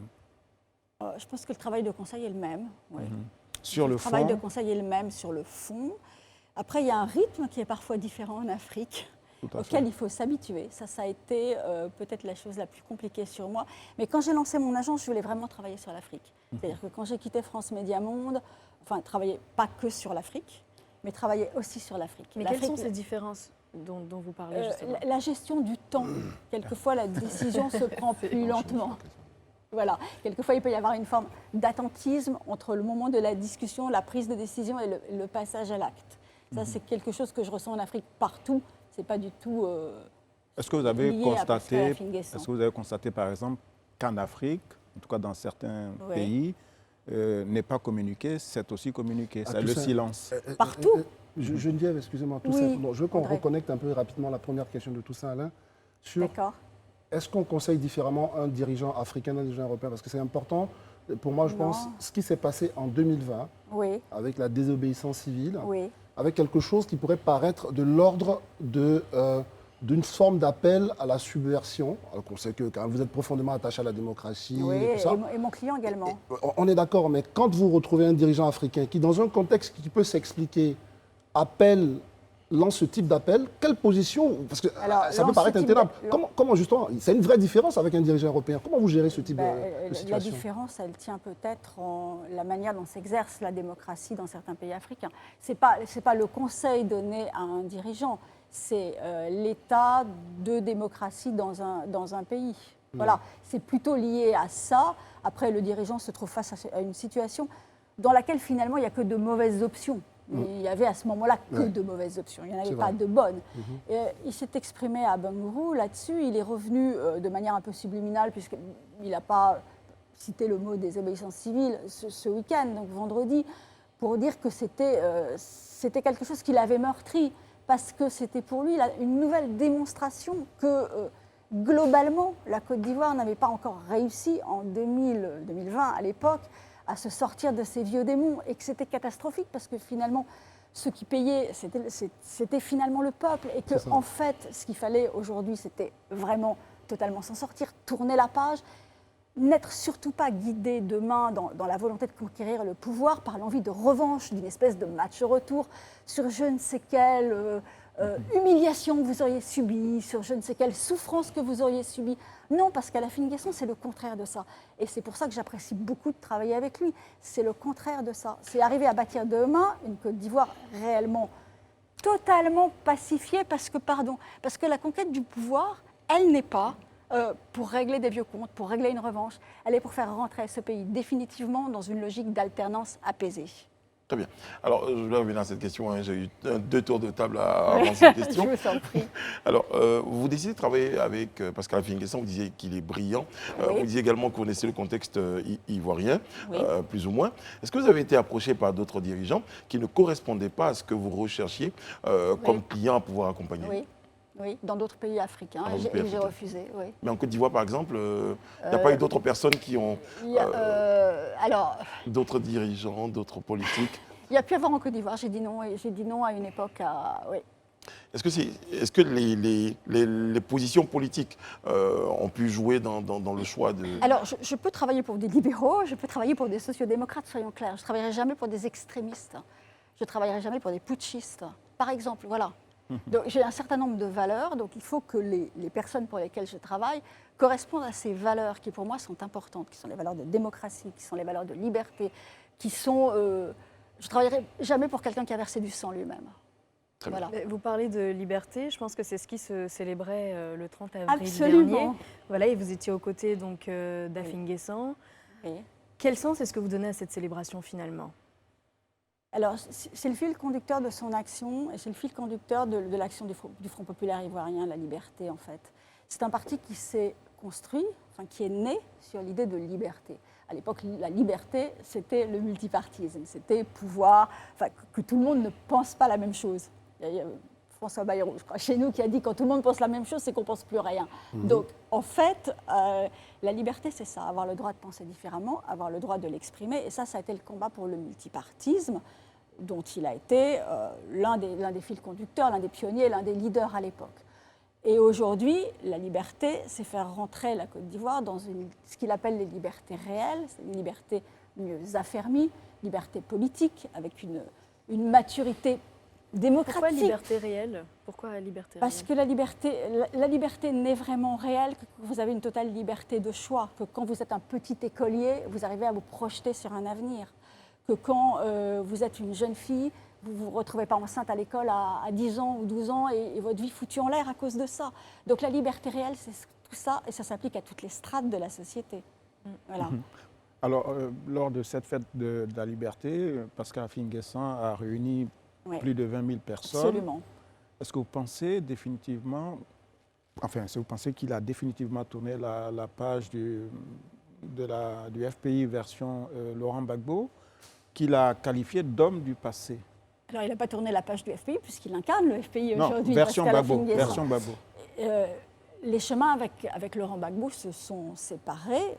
Speaker 5: Je pense que le travail de conseil est le même. Oui.
Speaker 4: Sur le fond?
Speaker 5: Le travail de conseil est le même sur le fond. Après, il y a un rythme qui est parfois différent en Afrique, auquel il faut s'habituer. Ça a été peut-être la chose la plus compliquée sur moi. Mais quand j'ai lancé mon agence, je voulais vraiment travailler sur l'Afrique. C'est-à-dire que quand j'ai quitté France Média Monde, enfin, travailler pas que sur l'Afrique, mais travailler aussi sur l'Afrique.
Speaker 3: Mais quelles sont ces différences dont vous parlez justement?
Speaker 5: La gestion du temps. Quelquefois, la décision se prend plus lentement. Voilà. Quelquefois, il peut y avoir une forme d'attentisme entre le moment de la discussion, la prise de décision et le passage à l'acte. Ça, c'est quelque chose que je ressens en Afrique partout. C'est pas du tout.
Speaker 4: Est-ce que vous avez constaté, par exemple, qu'en Afrique, en tout cas dans certains pays, n'est pas communiqué, c'est aussi communiqué, c'est le silence.
Speaker 5: Partout.
Speaker 2: Geneviève, excusez-moi, tout ça. Bon, je veux qu'on reconnecte un peu rapidement la première question de Toussaint Alain. D'accord. est-ce qu'on conseille différemment un dirigeant africain d'un dirigeant européen? Parce que c'est important. Pour moi, je pense, ce qui s'est passé en 2020,
Speaker 5: Oui,
Speaker 2: avec la désobéissance civile,
Speaker 5: oui.
Speaker 2: avec quelque chose qui pourrait paraître de l'ordre d'une forme d'appel à la subversion, alors qu'on sait que quand vous êtes profondément attaché à la démocratie
Speaker 5: Oui,
Speaker 2: et tout ça.
Speaker 5: et mon client également.
Speaker 2: On est d'accord, mais quand vous retrouvez un dirigeant africain qui, dans un contexte qui peut s'expliquer, lance ce type d'appel, quelle position? Parce que
Speaker 5: Alors,
Speaker 2: ça peut
Speaker 5: lance
Speaker 2: paraître
Speaker 5: ce type
Speaker 2: intenable.
Speaker 5: de-
Speaker 2: Comment justement, c'est une vraie différence avec un dirigeant européen. Comment vous gérez ce type
Speaker 5: Ben,
Speaker 2: de
Speaker 5: la
Speaker 2: situation?
Speaker 5: différence, elle tient peut-être en la manière dont s'exerce la démocratie dans certains pays africains. C'est pas le conseil donné à un dirigeant, c'est l'état de démocratie dans un pays. Voilà, c'est plutôt lié à ça. Après, le dirigeant se trouve face à une situation dans laquelle finalement il n'y a que de mauvaises options. Il y avait à ce moment-là que de mauvaises options, il n'y en avait
Speaker 2: C'est
Speaker 5: pas
Speaker 2: vrai.
Speaker 5: de bonnes. Et, il s'est exprimé à Bangourou là-dessus, il est revenu de manière un peu subliminale, puisqu'il n'a pas cité le mot désobéissance civile ce week-end, donc vendredi, pour dire que c'était quelque chose qui l'avait meurtri, parce que c'était pour lui une nouvelle démonstration que globalement, la Côte d'Ivoire n'avait pas encore réussi en 2020 à l'époque à se sortir de ces vieux démons et que c'était catastrophique parce que finalement, ce qui payait, c'était finalement le peuple et que en fait, ce qu'il fallait aujourd'hui, c'était vraiment totalement s'en sortir, tourner la page, n'être surtout pas guidé demain dans la volonté de conquérir le pouvoir par l'envie de revanche, d'une espèce de match retour sur je ne sais quelle humiliation que vous auriez subie, sur je ne sais quelle souffrance que vous auriez subie. Non, parce qu'à la fin Nguesson, c'est le contraire de ça. Et c'est pour ça que j'apprécie beaucoup de travailler avec lui. C'est le contraire de ça. C'est arriver à bâtir demain une Côte d'Ivoire réellement, totalement pacifiée, parce que la conquête du pouvoir, elle n'est pas pour régler des vieux comptes, pour régler une revanche. Elle est pour faire rentrer ce pays définitivement dans une logique d'alternance apaisée.
Speaker 1: Très bien. Alors, je vais revenir à cette question. Hein. J'ai eu 2 tours de table avant cette question.
Speaker 5: Je vous en prie.
Speaker 1: Alors, vous décidez de travailler avec Pascal Affi N'Guessan, vous disiez qu'il est brillant.
Speaker 5: Oui.
Speaker 1: Vous disiez également que vous connaissez le contexte ivoirien,
Speaker 5: Oui.
Speaker 1: plus ou moins. Est-ce que vous avez été approché par d'autres dirigeants qui ne correspondaient pas à ce que vous recherchiez comme client à pouvoir accompagner?
Speaker 5: Oui, oui, dans d'autres pays africains.
Speaker 1: Dans d'autres
Speaker 5: Et
Speaker 1: pays
Speaker 5: j'ai
Speaker 1: africains.
Speaker 5: refusé, oui.
Speaker 1: Mais en Côte d'Ivoire, par exemple, il n'y a pas eu d'autres personnes qui ont,
Speaker 5: Il y a, alors,
Speaker 1: d'autres dirigeants, d'autres politiques?
Speaker 5: il y a pu y avoir en Côte d'Ivoire, j'ai dit non, et j'ai dit non à une époque oui.
Speaker 1: Est-ce que les positions politiques ont pu jouer dans le choix de...
Speaker 5: Alors, je peux travailler pour des libéraux, je peux travailler pour des sociodémocrates, soyons clairs. Je ne travaillerai jamais pour des extrémistes. Je ne travaillerai jamais pour des putschistes. Par exemple, voilà. Donc, j'ai un certain nombre de valeurs, donc il faut que les personnes pour lesquelles je travaille correspondent à ces valeurs qui, pour moi, sont importantes, qui sont les valeurs de démocratie, qui sont les valeurs de liberté, qui sont... je ne travaillerai jamais pour quelqu'un qui a versé du sang lui-même.
Speaker 1: Très bien.
Speaker 5: Voilà.
Speaker 3: Vous parlez de liberté, je pense que c'est ce qui se célébrait le 30 avril
Speaker 5: Absolument.
Speaker 3: dernier. Voilà, et vous étiez aux côtés donc, d'Affi N'Guessan.
Speaker 5: Oui.
Speaker 3: Quel sens est-ce que vous donnez à cette célébration finalement?
Speaker 5: Alors, c'est le fil conducteur de son action et c'est le fil conducteur de l'action du Front populaire ivoirien, la liberté en fait. C'est un parti qui s'est construit, enfin, qui est né sur l'idée de liberté. À l'époque, la liberté, c'était le multipartisme, c'était pouvoir, enfin, que tout le monde ne pense pas la même chose. Il y a François Bayrou, je crois, chez nous, qui a dit quand tout le monde pense la même chose, c'est qu'on ne pense plus rien. Donc, en fait, la liberté, c'est ça, avoir le droit de penser différemment, avoir le droit de l'exprimer. Et ça a été le combat pour le multipartisme, dont il a été l'un des fils conducteurs, l'un des pionniers, l'un des leaders à l'époque. Et aujourd'hui, la liberté, c'est faire rentrer la Côte d'Ivoire dans ce qu'il appelle les libertés réelles, c'est une liberté mieux affermie, liberté politique, avec une maturité démocratique.
Speaker 3: Pourquoi liberté réelle? Pourquoi liberté
Speaker 5: Parce
Speaker 3: réelle?
Speaker 5: que la liberté n'est vraiment réelle que vous avez une totale liberté de choix, que quand vous êtes un petit écolier, vous arrivez à vous projeter sur un avenir, que quand vous êtes une jeune fille, vous ne vous retrouvez pas enceinte à l'école à 10 ans ou 12 ans et votre vie foutue en l'air à cause de ça. Donc la liberté réelle, c'est tout ça et ça s'applique à toutes les strates de la société. Voilà.
Speaker 4: Alors, lors de cette fête de la liberté, Pascal Affi N'Guessan a réuni plus de 20 000 personnes.
Speaker 5: Absolument.
Speaker 4: Est-ce que vous pensez définitivement, est-ce que vous pensez qu'il a définitivement tourné la page du FPI version Laurent Gbagbo, qu'il a qualifié d'homme du passé?
Speaker 5: Alors, il n'a pas tourné la page du FPI puisqu'il incarne le FPI
Speaker 4: Non,
Speaker 5: aujourd'hui.
Speaker 4: version
Speaker 5: Pascal
Speaker 4: Gbagbo.
Speaker 5: Affi N'Guessan.
Speaker 4: Version Gbagbo.
Speaker 5: les chemins avec Laurent Gbagbo se sont séparés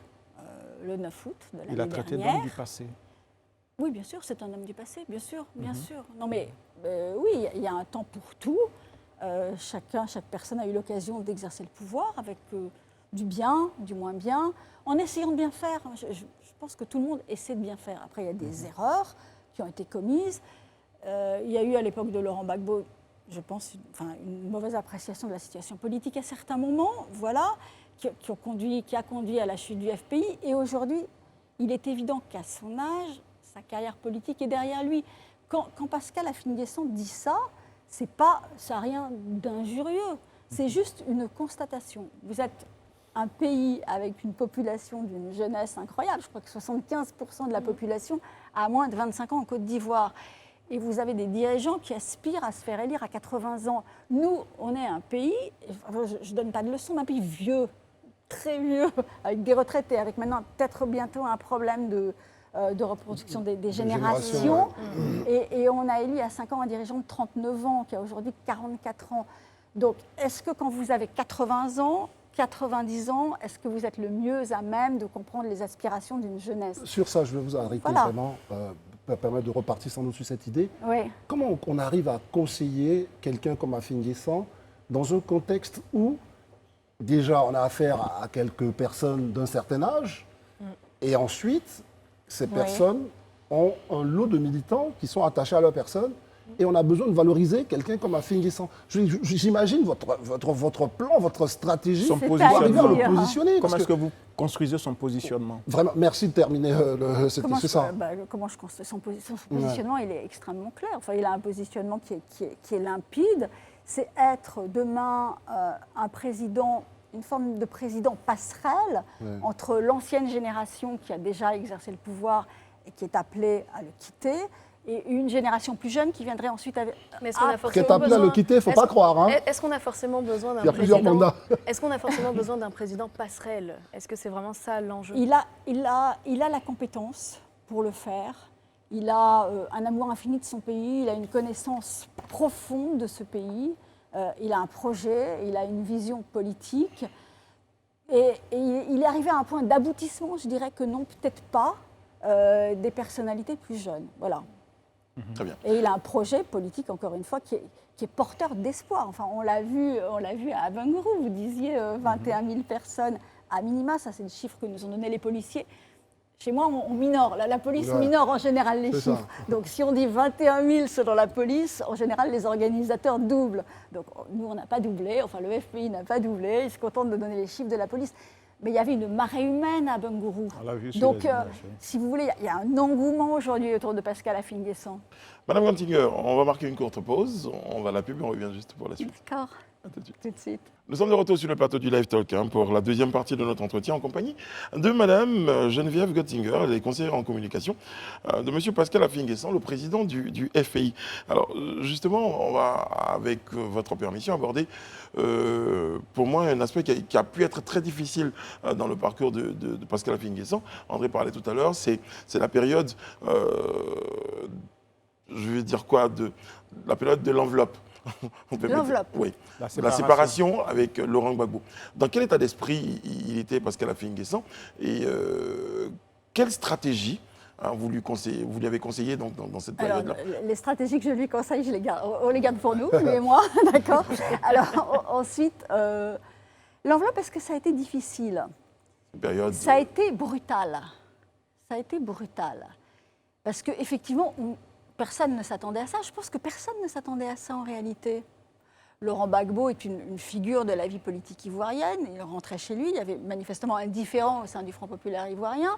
Speaker 5: le 9 août de l'année dernière.
Speaker 4: Il a traité d'homme du passé.
Speaker 5: Oui, bien sûr, c'est un homme du passé, bien sûr, bien sûr. Non, mais oui, il y a un temps pour tout. Chaque personne a eu l'occasion d'exercer le pouvoir avec du bien, du moins bien, en essayant de bien faire. Je pense que tout le monde essaie de bien faire. Après, il y a des erreurs qui ont été commises. Il y a eu à l'époque de Laurent Gbagbo, je pense, une mauvaise appréciation de la situation politique à certains moments, voilà, qui a conduit à la chute du FPI. Et aujourd'hui, il est évident qu'à son âge, sa carrière politique est derrière lui. Quand Pascal Affinguesson dit ça, ça n'a rien d'injurieux. C'est juste une constatation. Vous êtes un pays avec une population d'une jeunesse incroyable. Je crois que 75% de la population a moins de 25 ans en Côte d'Ivoire. Et vous avez des dirigeants qui aspirent à se faire élire à 80 ans. Nous, on est un pays, je ne donne pas de leçons, mais un pays vieux, très vieux, avec des retraités, avec maintenant peut-être bientôt un problème de reproduction des générations. Et on a élu à 5 ans un dirigeant de 39 ans, qui a aujourd'hui 44 ans. Donc, est-ce que quand vous avez 80 ans, 90 ans, est-ce que vous êtes le mieux à même de comprendre les aspirations d'une jeunesse?
Speaker 2: Sur ça, je vais vous arrêter vraiment, pour permettre de repartir sans doute sur cette idée.
Speaker 5: Oui.
Speaker 2: Comment on arrive à conseiller quelqu'un comme Affinguesson dans un contexte où, déjà, on a affaire à quelques personnes d'un certain âge, et ensuite, ces personnes ont un lot de militants qui sont attachés à leur personne, et on a besoin de valoriser quelqu'un comme Affinguesson. J'imagine votre plan, votre stratégie pour arriver à le positionner.
Speaker 4: Comment est-ce que vous construisez son positionnement?
Speaker 2: Vraiment, merci de terminer c'est ça.
Speaker 5: Comment je construis son positionnement? Il est extrêmement clair. Enfin, il a un positionnement qui est limpide. C'est être demain un président, une forme de président passerelle entre l'ancienne génération qui a déjà exercé le pouvoir et qui est appelée à le quitter, et une génération plus jeune qui viendrait ensuite avec...
Speaker 3: Mais est-ce qu'on a
Speaker 2: Qui est appelée à le quitter, il ne faut pas croire. Hein.
Speaker 3: Est-ce qu'on a forcément besoin d'un
Speaker 2: Il y a plusieurs mandats.
Speaker 3: Est-ce qu'on a forcément besoin d'un président passerelle? Est-ce que c'est vraiment ça l'enjeu?
Speaker 5: Il a la compétence pour le faire. Il a un amour infini de son pays. Il a une connaissance profonde de ce pays. Il a un projet. Il a une vision politique. Et il est arrivé à un point d'aboutissement, je dirais que non, peut-être pas, des personnalités plus jeunes. Voilà.
Speaker 1: Très bien.
Speaker 5: Et il a un projet politique, encore une fois, qui est porteur d'espoir. Enfin, on l'a vu à Abengourou, vous disiez 21 000 personnes à minima, ça c'est le chiffre que nous ont donné les policiers. Chez moi, on minore. La police minore en général les chiffres. Donc si on dit 21 000 selon la police, en général les organisateurs doublent. Donc nous, on n'a pas doublé, enfin le FPI n'a pas doublé, ils se contentent de donner les chiffres de la police. Mais il y avait une marée humaine à Abengourou. Donc, si vous voulez, il y a un engouement aujourd'hui autour de Pascal Affinguesson.
Speaker 1: Madame Gantinger, on va marquer une courte pause. On va à la pub et on revient juste pour la suite.
Speaker 5: D'accord.
Speaker 1: À tout de suite.
Speaker 5: Tout de suite.
Speaker 1: Nous sommes de retour sur le plateau du Live Talk pour la deuxième partie de notre entretien en compagnie de Madame Geneviève Gottinger, elle est conseillère en communication, de Monsieur Pascal Affinguesson, le président du FPI. Alors justement, on va, avec votre permission, aborder pour moi un aspect qui a pu être très difficile dans le parcours de Pascal Affinguesson. André parlait tout à l'heure, c'est la période, je vais dire quoi, la période de l'enveloppe.
Speaker 5: L'enveloppe.
Speaker 1: Oui, la séparation avec Laurent Gbagbo. Dans quel état d'esprit il était Pascal Affinguesson et quelle stratégie vous lui avez conseillé dans cette période-là?
Speaker 5: Les stratégies que je lui conseille, on les garde pour nous, lui et moi, d'accord. Alors ensuite, l'enveloppe, est-ce que ça a été difficile? Ça a été brutal. Ça a été brutal. Parce qu'effectivement, personne ne s'attendait à ça. Je pense que personne ne s'attendait à ça en réalité. Laurent Gbagbo est une figure de la vie politique ivoirienne. Il rentrait chez lui, il y avait manifestement un différend au sein du Front populaire ivoirien.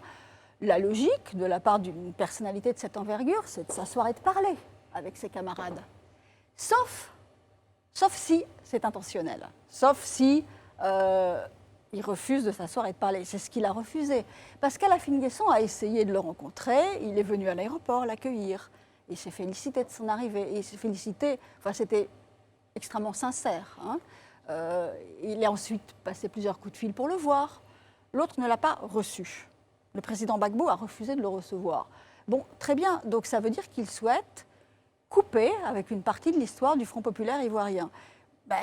Speaker 5: La logique de la part d'une personnalité de cette envergure, c'est de s'asseoir et de parler avec ses camarades. Sauf si c'est intentionnel. Sauf si il refuse de s'asseoir et de parler. C'est ce qu'il a refusé. Pascal Affinguesson a essayé de le rencontrer. Il est venu à l'aéroport l'accueillir. Il s'est félicité de son arrivée. Il s'est félicité, enfin c'était extrêmement sincère. Hein. Il a ensuite passé plusieurs coups de fil pour le voir. L'autre ne l'a pas reçu. Le président Gbagbo a refusé de le recevoir. Bon, très bien. Donc ça veut dire qu'il souhaite couper avec une partie de l'histoire du Front populaire ivoirien.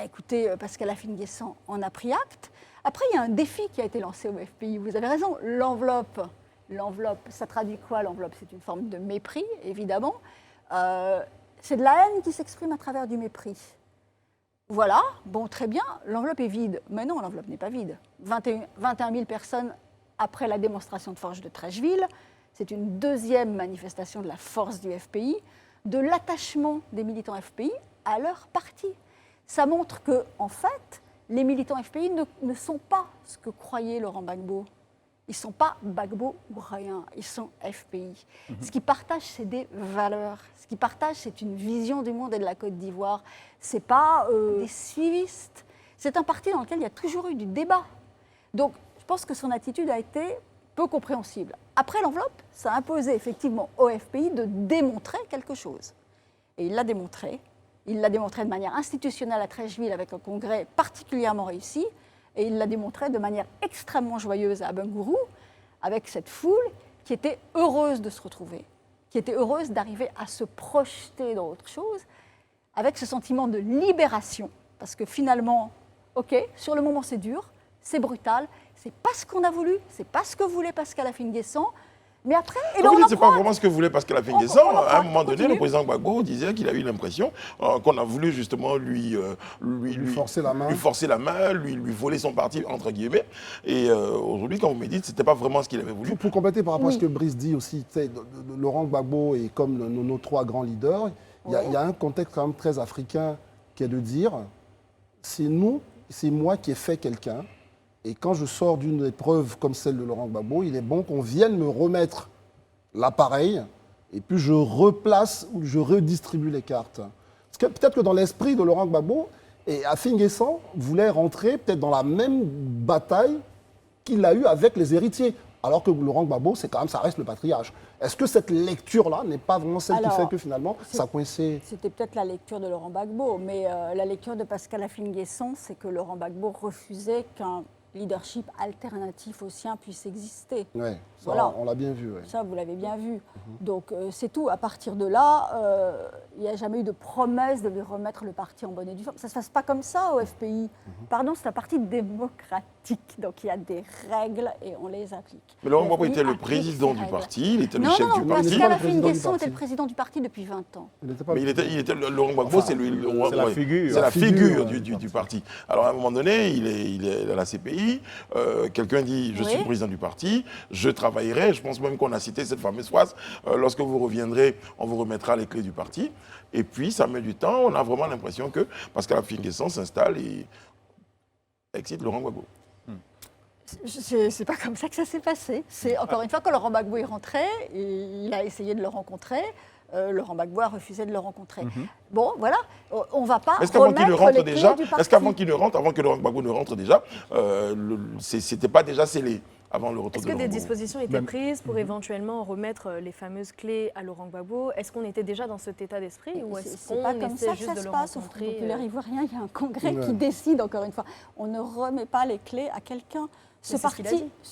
Speaker 5: Écoutez, Pascal Afine-Guessant en a pris acte. Après, il y a un défi qui a été lancé au FPI. Vous avez raison, l'enveloppe, ça traduit quoi l'enveloppe? C'est une forme de mépris, évidemment. C'est de la haine qui s'exprime à travers du mépris. Voilà, bon, très bien, l'enveloppe est vide. Mais non, l'enveloppe n'est pas vide. 21 000 personnes après la démonstration de force de Treichville. C'est une deuxième manifestation de la force du FPI, de l'attachement des militants FPI à leur parti. Ça montre que, en fait, les militants FPI ne sont pas ce que croyait Laurent Gbagbo. Ils ne sont pas Gbagbo ou rien, ils sont FPI. Ce qu'ils partagent, c'est des valeurs. Ce qu'ils partagent, c'est une vision du monde et de la Côte d'Ivoire. Ce n'est pas des suivistes. C'est un parti dans lequel il y a toujours eu du débat. Donc, je pense que son attitude a été peu compréhensible. Après l'enveloppe, ça a imposé effectivement au FPI de démontrer quelque chose. Et il l'a démontré. Il l'a démontré de manière institutionnelle à Treichville avec un congrès particulièrement réussi. Et il l'a démontré de manière extrêmement joyeuse à Abengourou, avec cette foule qui était heureuse de se retrouver, qui était heureuse d'arriver à se projeter dans autre chose, avec ce sentiment de libération. Parce que finalement, OK, sur le moment c'est dur, c'est brutal, c'est pas ce qu'on a voulu, c'est pas ce que voulait Pascal Afine-Guessant. Mais après,
Speaker 1: c'est pas vraiment ce que voulait Pascal Afine-Guessant. À un moment donné, le président Gbagbo disait qu'il a eu l'impression qu'on a voulu justement lui
Speaker 2: forcer la main,
Speaker 1: lui voler son parti, entre guillemets. Et aujourd'hui, quand vous me dites, c'était pas vraiment ce qu'il avait voulu.
Speaker 2: Pour compléter par rapport à ce que Brice dit aussi, Laurent Gbagbo et comme nos trois grands leaders, il y a un contexte quand même très africain qui est de dire, c'est moi qui ai fait quelqu'un. Et quand je sors d'une épreuve comme celle de Laurent Gbagbo, il est bon qu'on vienne me remettre l'appareil et puis je replace ou je redistribue les cartes. Parce que peut-être que dans l'esprit de Laurent Gbagbo, et Afine-Guessant voulait rentrer peut-être dans la même bataille qu'il a eue avec les héritiers. Alors que Laurent Gbagbo, ça reste le patriarche. Est-ce que cette lecture-là n'est pas vraiment celle qui fait que finalement, ça coïncide?
Speaker 5: C'était peut-être la lecture de Laurent Gbagbo, mais la lecture de Pascal Afine-Guessant, c'est que Laurent Gbagbo refusait qu'un leadership alternatif au sien puisse exister.
Speaker 2: Oui,
Speaker 5: voilà.
Speaker 2: On l'a bien vu. Ouais.
Speaker 5: Ça, vous l'avez bien vu. Donc, c'est tout. À partir de là, il n'y a jamais eu de promesse de lui remettre le parti en bonne et due forme. Ça ne se passe pas comme ça au FPI. Pardon, c'est un parti démocratique. Donc, il y a des règles et on les applique.
Speaker 1: Mais Laurent Gbagbo était le président du parti, il était le chef du parti.
Speaker 5: Pascal Afine-Guessant était le président du parti depuis 20 ans.
Speaker 1: Laurent Gbagbo, c'est la figure. C'est la figure du parti. Alors, à un moment donné, il est à la CPI. Quelqu'un dit, je suis le président du parti, je travaillerai. Je pense même qu'on a cité cette fameuse phrase, lorsque vous reviendrez, on vous remettra les clés du parti. Et puis, ça met du temps. On a vraiment l'impression que Pascal Afine-Guessant s'installe et excite Laurent Gbagbo.
Speaker 5: C'est pas comme ça que ça s'est passé. C'est encore une fois, quand Laurent Gbagbo est rentré, il a essayé de le rencontrer. Laurent Gbagbo a refusé de le rencontrer. Bon, voilà, on ne va pas remettre les clés du parti.
Speaker 1: Est-ce qu'avant qu'il ne rentre, avant que Laurent Gbagbo ne rentre déjà, c'était pas déjà scellé avant le retour de Laurent Gbagbo?
Speaker 3: Est-ce que des dispositions étaient prises pour éventuellement remettre les fameuses clés à Laurent Gbagbo? Est-ce qu'on était déjà dans cet état d'esprit ou est-ce qu'on essaie juste de le rencontrer? Au Front
Speaker 5: populaire ivoirien, il y a un congrès qui décide, encore une fois. On ne remet pas les clés à quelqu'un. Ce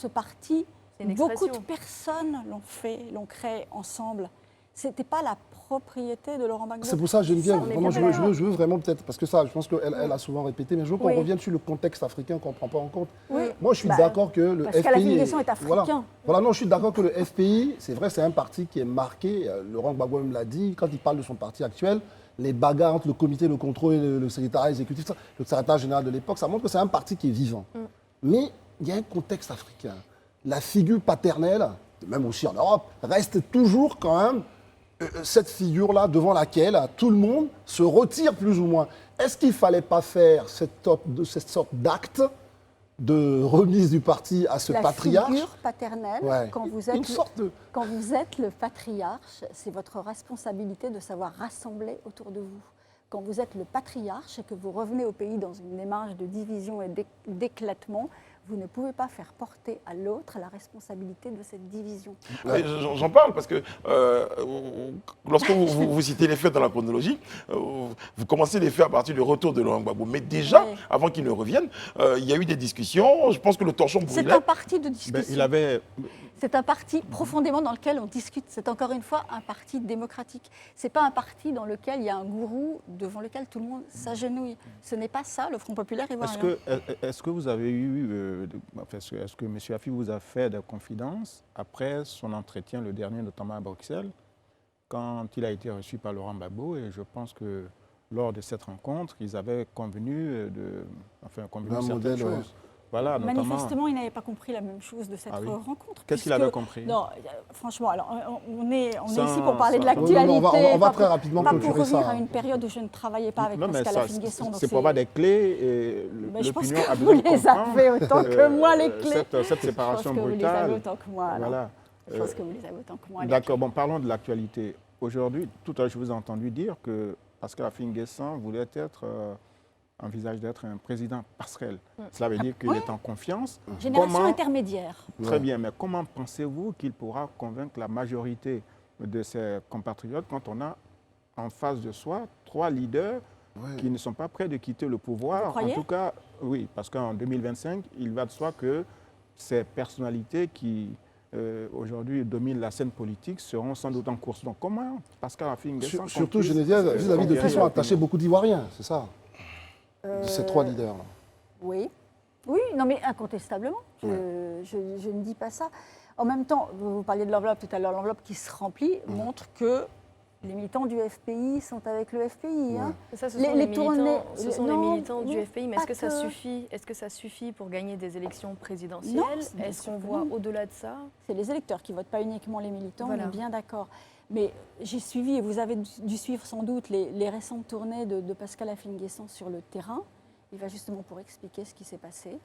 Speaker 5: parti, beaucoup de personnes l'ont créé ensemble. Ce n'était pas la propriété de Laurent Gbagbo.
Speaker 2: C'est pour ça, Geneviève, vraiment, je veux vraiment peut-être, parce que ça, je pense qu'elle a souvent répété, mais je veux qu'on revienne sur le contexte africain qu'on ne prend pas en compte.
Speaker 5: Oui.
Speaker 2: Moi, je suis d'accord que le
Speaker 5: FPI... Parce est africain.
Speaker 2: Voilà, non, je suis d'accord que le FPI, c'est vrai, c'est un parti qui est marqué, Laurent Gbagbo me l'a dit, quand il parle de son parti actuel, les bagarres entre le comité de contrôle et le secrétariat exécutif, le secrétaire général de l'époque, ça montre que c'est un parti qui est vivant. Mais il y a un contexte africain. La figure paternelle, même aussi en Europe, reste toujours quand même cette figure-là devant laquelle tout le monde se retire plus ou moins. Est-ce qu'il ne fallait pas faire cette sorte d'acte de remise du parti à ce patriarche?
Speaker 5: La figure paternelle, quand vous êtes le patriarche, c'est votre responsabilité de savoir rassembler autour de vous. Quand vous êtes le patriarche et que vous revenez au pays dans une démarche de division et d'éclatement, vous ne pouvez pas faire porter à l'autre la responsabilité de cette division.
Speaker 1: J'en parle parce que lorsque vous citez les faits dans la chronologie, vous commencez les faits à partir du retour de Laurent Gbagbo. Mais déjà, avant qu'il ne revienne, il y a eu des discussions. Je pense que le torchon brûlait.
Speaker 5: C'est un parti de discussion.
Speaker 4: Ben,
Speaker 5: C'est un parti profondément dans lequel on discute. C'est encore une fois un parti démocratique. Ce n'est pas un parti dans lequel il y a un gourou devant lequel tout le monde s'agenouille. Ce n'est pas ça, le Front populaire ivoirien.
Speaker 4: Est-ce que vous avez eu, est-ce que M. Afi vous a fait des confidences après son entretien, le dernier notamment à Bruxelles, quand il a été reçu par Laurent Gbagbo, et je pense que lors de cette rencontre, ils avaient convenu certaines choses. Voilà,
Speaker 5: Manifestement, il n'avait pas compris la même chose de cette rencontre.
Speaker 4: Qu'est-ce qu'il avait compris?
Speaker 5: Non, franchement, alors, on est ici pour parler de l'actualité.
Speaker 2: On va très rapidement clôturer ça.
Speaker 5: Pas pour revenir à une période où je ne travaillais pas avec Pascal Affi-N'Guessan.
Speaker 4: C'est pour avoir des clés et
Speaker 5: je pense
Speaker 4: l'opinion a
Speaker 5: que vous
Speaker 4: besoin de
Speaker 5: les avez autant que moi, les clés.
Speaker 4: Cette séparation brutale.
Speaker 5: Je pense que vous les avez autant que moi.
Speaker 4: Voilà.
Speaker 5: Je pense que vous les avez autant que moi.
Speaker 4: D'accord, bon, parlons de l'actualité. Aujourd'hui, tout à l'heure, je vous ai entendu dire que Pascal Affi-N'Guessan voulait envisage d'être un président passerelle. Cela veut dire qu'il est en confiance.
Speaker 5: Génération intermédiaire.
Speaker 4: Très bien, mais comment pensez-vous qu'il pourra convaincre la majorité de ses compatriotes quand on a en face de soi 3 leaders qui ne sont pas prêts de quitter le pouvoir?
Speaker 5: Vous croyez?
Speaker 4: En tout cas, oui, parce qu'en 2025, il va de soi que ces personnalités qui aujourd'hui dominent la scène politique seront sans doute en course. Donc comment Pascal Affi-N'Guessan...
Speaker 2: Surtout, je l'ai dit, vis-à-vis de qui sont attachés beaucoup d'Ivoiriens, c'est ça? Ces 3 leaders-là.
Speaker 5: Oui, non mais incontestablement, je ne dis pas ça. En même temps, vous parliez de l'enveloppe tout à l'heure, l'enveloppe qui se remplit montre que les militants du FPI sont avec le FPI. Hein.
Speaker 3: Ça, ce sont les militants du FPI, mais est-ce que ça suffit? Est-ce que ça suffit pour gagner des élections présidentielles? Est-ce qu'on voit au-delà de ça?
Speaker 5: C'est les électeurs qui ne votent pas uniquement les militants, on est bien d'accord. Mais j'ai suivi, et vous avez dû suivre sans doute, les récentes tournées de Pascal Affi-N'Guessan sur le terrain. Il va justement pour expliquer ce qui s'est passé.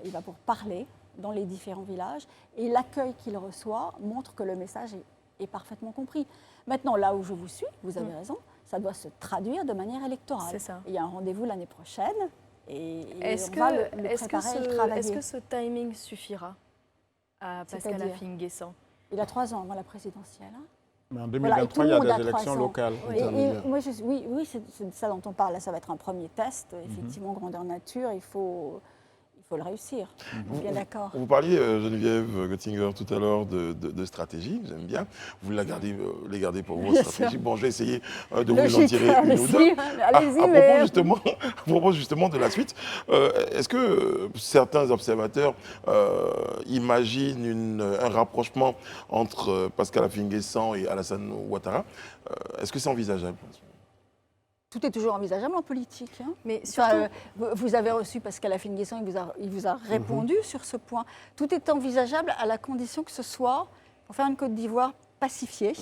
Speaker 5: Il va pour parler dans les différents villages. Et l'accueil qu'il reçoit montre que le message est parfaitement compris. Maintenant, là où je vous suis, vous avez raison, ça doit se traduire de manière électorale.
Speaker 3: C'est ça.
Speaker 5: Il y a un rendez-vous l'année prochaine. Et
Speaker 3: est-ce
Speaker 5: on va le préparer et le travailler.
Speaker 3: Est-ce que ce timing suffira à Pascal Affi-N'Guessan?
Speaker 5: Il a 3 ans avant la présidentielle. Hein.
Speaker 4: Mais en 2023, il y a des élections locales.
Speaker 5: Oui, c'est ça dont on parle. Là, ça va être un premier test. Effectivement, grandeur nature, il faut le réussir. Bien d'accord.
Speaker 1: Vous parliez, Geneviève Göttinger, tout à l'heure de stratégie. J'aime bien. Vous les gardez pour vos stratégies. Bon, je vais essayer de vous en tirer une ou deux. À propos justement de la suite, est-ce que certains observateurs imaginent un rapprochement entre Pascal Affi-N'Guessan et Alassane Ouattara? Est-ce que c'est envisageable?
Speaker 5: Tout est toujours envisageable en politique. Hein.
Speaker 3: Mais surtout,
Speaker 5: vous avez reçu Pascal Affi-N'Guessan, il vous a répondu sur ce point. Tout est envisageable à la condition que ce soit, pour faire une Côte d'Ivoire pacifiée,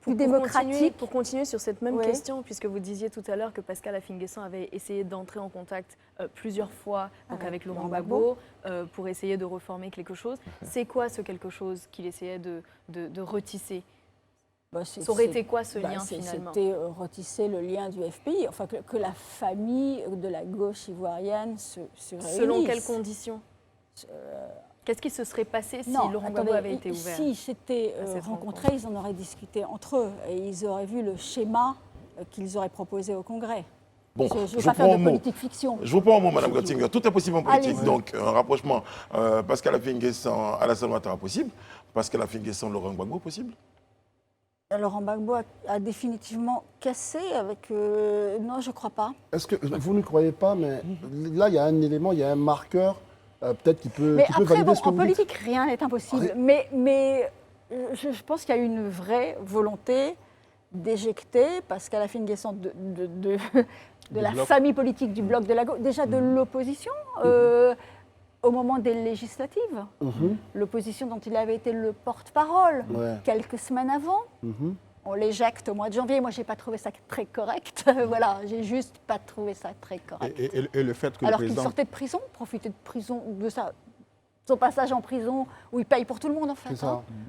Speaker 5: plus démocratique.
Speaker 3: Pour continuer sur cette même question, puisque vous disiez tout à l'heure que Pascal Affi-N'Guessan avait essayé d'entrer en contact plusieurs fois avec Laurent Gbagbo pour essayer de reformer quelque chose. C'est quoi ce quelque chose qu'il essayait de retisser? Ça aurait été quoi ce lien finalement?
Speaker 5: C'était retisser le lien du FPI, enfin que la famille de la gauche ivoirienne se réunisse.
Speaker 3: Selon quelles conditions? Qu'est-ce qui se serait passé si Laurent Gbagbo avait été ouvert?
Speaker 5: S'ils s'étaient rencontrés, ils en auraient discuté entre eux et ils auraient vu le schéma qu'ils auraient proposé au Congrès.
Speaker 1: Bon,
Speaker 5: je ne vais pas faire de politique fiction.
Speaker 1: Je vous prends un mot, Mme Göttinger. Tout est possible en politique. Donc, un rapprochement Pascal Affi-N'Guessan, Alassane Ouattara possible. Pascal Affi-N'Guessan, Laurent Gbagbo possible.
Speaker 5: Laurent Gbagbo a définitivement cassé avec... non, je ne crois pas.
Speaker 2: Est-ce que vous ne croyez pas, mais là, il y a un élément, il y a un marqueur, peut-être qui peut valider ce que
Speaker 5: en
Speaker 2: vous
Speaker 5: politique,
Speaker 2: dites.
Speaker 5: rien n'est impossible. Mais je pense qu'il y a une vraie volonté d'éjecter Pascal Affi-N'Guessan de la famille politique du bloc de la gauche, déjà de l'opposition. Au moment des législatives, l'opposition dont il avait été le porte-parole quelques semaines avant, on l'éjecte au mois de janvier. Moi, je n'ai pas trouvé ça très correct. Voilà, j'ai juste pas trouvé ça très correct.
Speaker 4: Et le fait que
Speaker 5: alors
Speaker 4: le président...
Speaker 5: qu'il sortait de prison, profitait de prison, de son passage en prison, où il paye pour tout le monde en fait,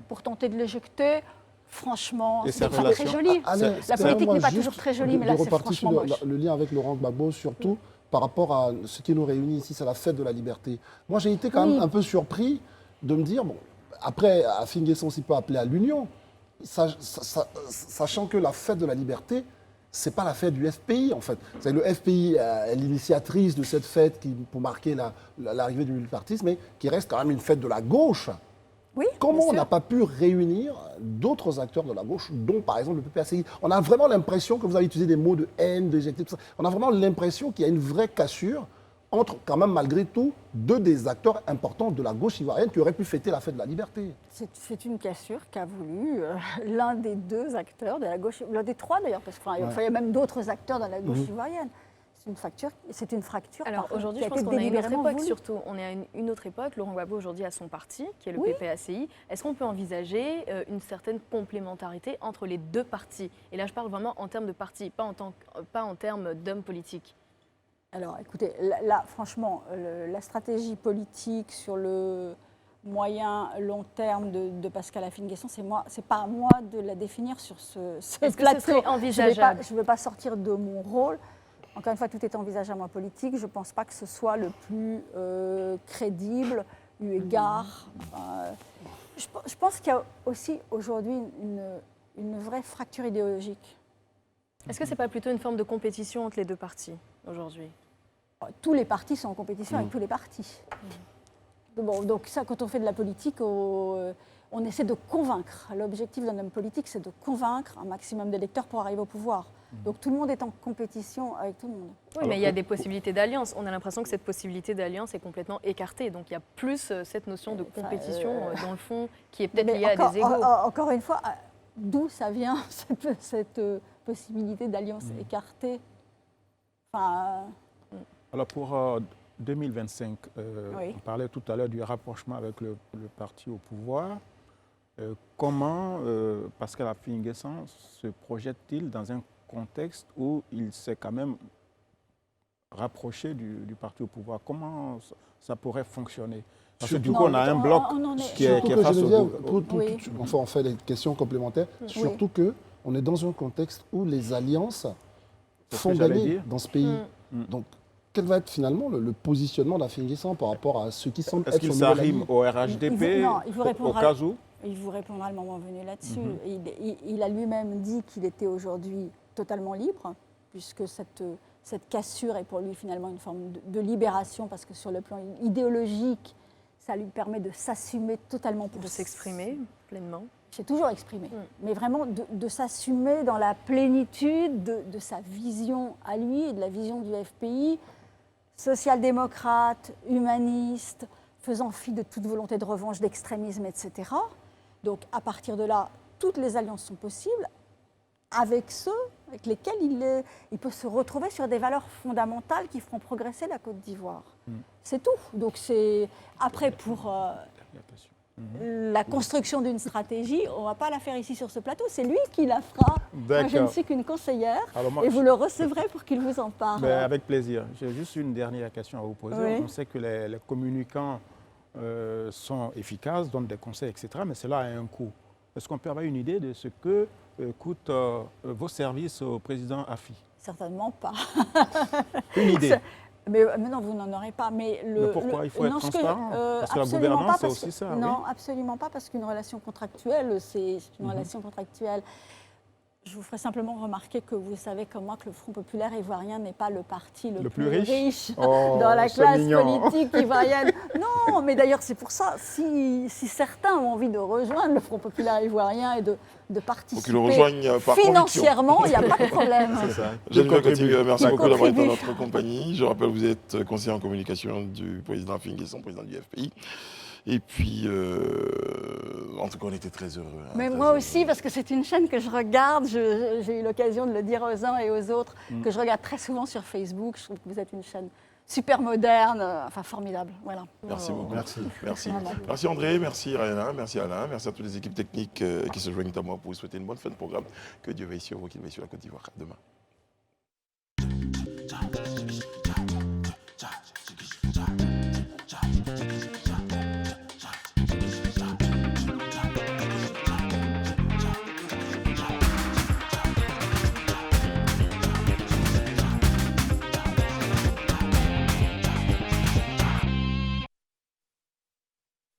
Speaker 5: pour tenter de l'éjecter. Franchement, c'est pas très joli. La politique n'est pas toujours très jolie, mais là, c'est franchement moche.
Speaker 2: Le lien avec Laurent Gbagbo, surtout, par rapport à ce qui nous réunit ici, c'est la fête de la liberté. Moi, j'ai été quand même un peu surpris de me dire, bon, après, Afin N'Guessan s'y peut appeler à l'union, sachant que la fête de la liberté, c'est pas la fête du FPI, en fait. C'est le FPI est l'initiatrice de cette fête pour marquer l'arrivée du multipartisme, mais qui reste quand même une fête de la gauche.
Speaker 5: Oui,
Speaker 2: Comment
Speaker 5: bien
Speaker 2: on n'a
Speaker 5: sûr.
Speaker 2: pas pu réunir d'autres acteurs de la gauche, dont par exemple le PPACI? On a vraiment l'impression que vous avez utilisé des mots de haine, d'éjecter, tout ça. On a vraiment l'impression qu'il y a une vraie cassure entre, quand même, malgré tout, deux des acteurs importants de la gauche ivoirienne qui auraient pu fêter la fête de la liberté.
Speaker 5: C'est une cassure qu'a voulu l'un des deux acteurs de la gauche, l'un des trois d'ailleurs, parce qu'il y a même d'autres acteurs dans la gauche ivoirienne. C'est une fracture.
Speaker 3: Alors aujourd'hui,
Speaker 5: qui
Speaker 3: je
Speaker 5: a
Speaker 3: pense
Speaker 5: été
Speaker 3: qu'on est à une autre
Speaker 5: délibérément
Speaker 3: époque
Speaker 5: voulue.
Speaker 3: surtout. On est à une autre époque. Laurent Gbagbo aujourd'hui a son parti, qui est le
Speaker 5: Oui.
Speaker 3: PPACI. Est-ce qu'on peut envisager une certaine complémentarité entre les deux partis? Et là, je parle vraiment en termes de parti, pas en termes d'hommes politiques.
Speaker 5: Alors écoutez, là franchement, la stratégie politique sur le moyen, long terme de Pascal Afin N'Guessan, c'est pas à moi de la définir sur ce
Speaker 3: Est-ce que
Speaker 5: plateau.
Speaker 3: ce serait envisageable?
Speaker 5: Je ne veux pas sortir de mon rôle. Encore une fois, tout est envisageable en politique. Je ne pense pas que ce soit le plus crédible, eu égard. Je pense qu'il y a aussi aujourd'hui une vraie fracture idéologique.
Speaker 3: Est-ce que ce n'est pas plutôt une forme de compétition entre les deux partis aujourd'hui?
Speaker 5: Tous les partis sont en compétition avec tous les partis. Bon, donc ça, quand on fait de la politique, on essaie de convaincre. L'objectif d'un homme politique, c'est de convaincre un maximum d'électeurs pour arriver au pouvoir. Donc tout le monde est en compétition avec tout le monde.
Speaker 3: Oui, mais il y a des possibilités d'alliance. On a l'impression que cette possibilité d'alliance est complètement écartée. Donc il y a plus cette notion de compétition dans le fond qui est peut-être liée à des égos.
Speaker 5: Encore une fois, d'où ça vient cette possibilité d'alliance écartée?
Speaker 4: Alors pour 2025,
Speaker 5: Oui.
Speaker 4: on parlait tout à l'heure du rapprochement avec le parti au pouvoir. Comment Pascal Afin N'Guessan se projette-t-il dans un contexte où il s'est quand même rapproché du parti au pouvoir? Comment ça pourrait fonctionner? Parce que du coup, on a un bloc qui est
Speaker 2: Surtout que
Speaker 4: face au...
Speaker 2: Geneviève, enfin, on fait des questions complémentaires, surtout qu'on est dans un contexte où les alliances font gagner dans ce pays. Donc, quel va être finalement le positionnement d'Afin N'Guessan par rapport à ce qui semble
Speaker 4: Est-ce
Speaker 2: être
Speaker 4: qu'il
Speaker 2: son nouvel
Speaker 4: s'arrime
Speaker 2: ami?
Speaker 4: au RHDP, au cas où?
Speaker 5: Il vous répondra le moment venu là-dessus. Il a lui-même dit qu'il était aujourd'hui totalement libre, puisque cette cassure est pour lui finalement une forme de libération, parce que sur le plan idéologique, ça lui permet de s'assumer totalement pour
Speaker 3: De s'exprimer pleinement.
Speaker 5: s'est toujours exprimé, mais vraiment de s'assumer dans la plénitude de sa vision à lui et de la vision du FPI, social-démocrate, humaniste, faisant fi de toute volonté de revanche, d'extrémisme, etc. Donc à partir de là, toutes les alliances sont possibles avec ceux avec lesquels il peut se retrouver sur des valeurs fondamentales qui feront progresser la Côte d'Ivoire. C'est tout. Donc c'est après pour la construction d'une stratégie, on ne va pas la faire ici sur ce plateau, c'est lui qui la fera. Moi, je ne suis qu'une conseillère et vous le recevrez pour qu'il vous en parle.
Speaker 4: Ben, avec plaisir. J'ai juste une dernière question à vous poser.
Speaker 5: Oui.
Speaker 4: On sait que les communicants sont efficaces, donnent des conseils, etc. Mais cela a un coût. Est-ce qu'on peut avoir une idée de ce que coûtent vos services au président Afi?
Speaker 5: Certainement pas.
Speaker 4: Une idée.
Speaker 5: Mais non, vous n'en aurez pas. Mais
Speaker 4: pourquoi il faut être transparent? Parce que la
Speaker 5: absolument
Speaker 4: gouvernance,
Speaker 5: pas,
Speaker 4: c'est aussi ça.
Speaker 5: Non,
Speaker 4: Oui.
Speaker 5: absolument pas, parce qu'une relation contractuelle, c'est une relation contractuelle. Je vous ferai simplement remarquer que vous savez comme moi que le Front populaire ivoirien n'est pas le parti le plus riche
Speaker 4: Oh,
Speaker 5: dans la
Speaker 4: c'est
Speaker 5: classe
Speaker 4: mignon.
Speaker 5: politique ivoirienne. Non, mais d'ailleurs c'est pour ça, si certains ont envie de rejoindre le Front populaire ivoirien et de participer
Speaker 1: qu'ils le rejoignent par
Speaker 5: financièrement, il n'y a pas de problème.
Speaker 4: C'est ça.
Speaker 1: Geneviève Continue, merci
Speaker 5: Qui
Speaker 1: beaucoup d'avoir été en
Speaker 5: contribue.
Speaker 1: notre compagnie. Je rappelle, vous êtes conseiller en communication du président Afin N'Guessan, président du FPI. Et puis, en tout cas, on était très heureux.
Speaker 5: Mais
Speaker 1: très
Speaker 5: moi
Speaker 1: heureux.
Speaker 5: aussi, parce que c'est une chaîne que je regarde, j'ai eu l'occasion de le dire aux uns et aux autres, que je regarde très souvent sur Facebook. Je trouve que vous êtes une chaîne super moderne, enfin formidable. Voilà.
Speaker 1: Merci beaucoup.
Speaker 2: Merci.
Speaker 1: Merci.
Speaker 5: Vraiment.
Speaker 1: Merci André, merci Rayana, merci Alain, merci à toutes les équipes techniques qui se joignent à moi pour vous souhaiter une bonne fin de programme. Que Dieu veille sur vous, qu'il veille sur la Côte d'Ivoire. À demain.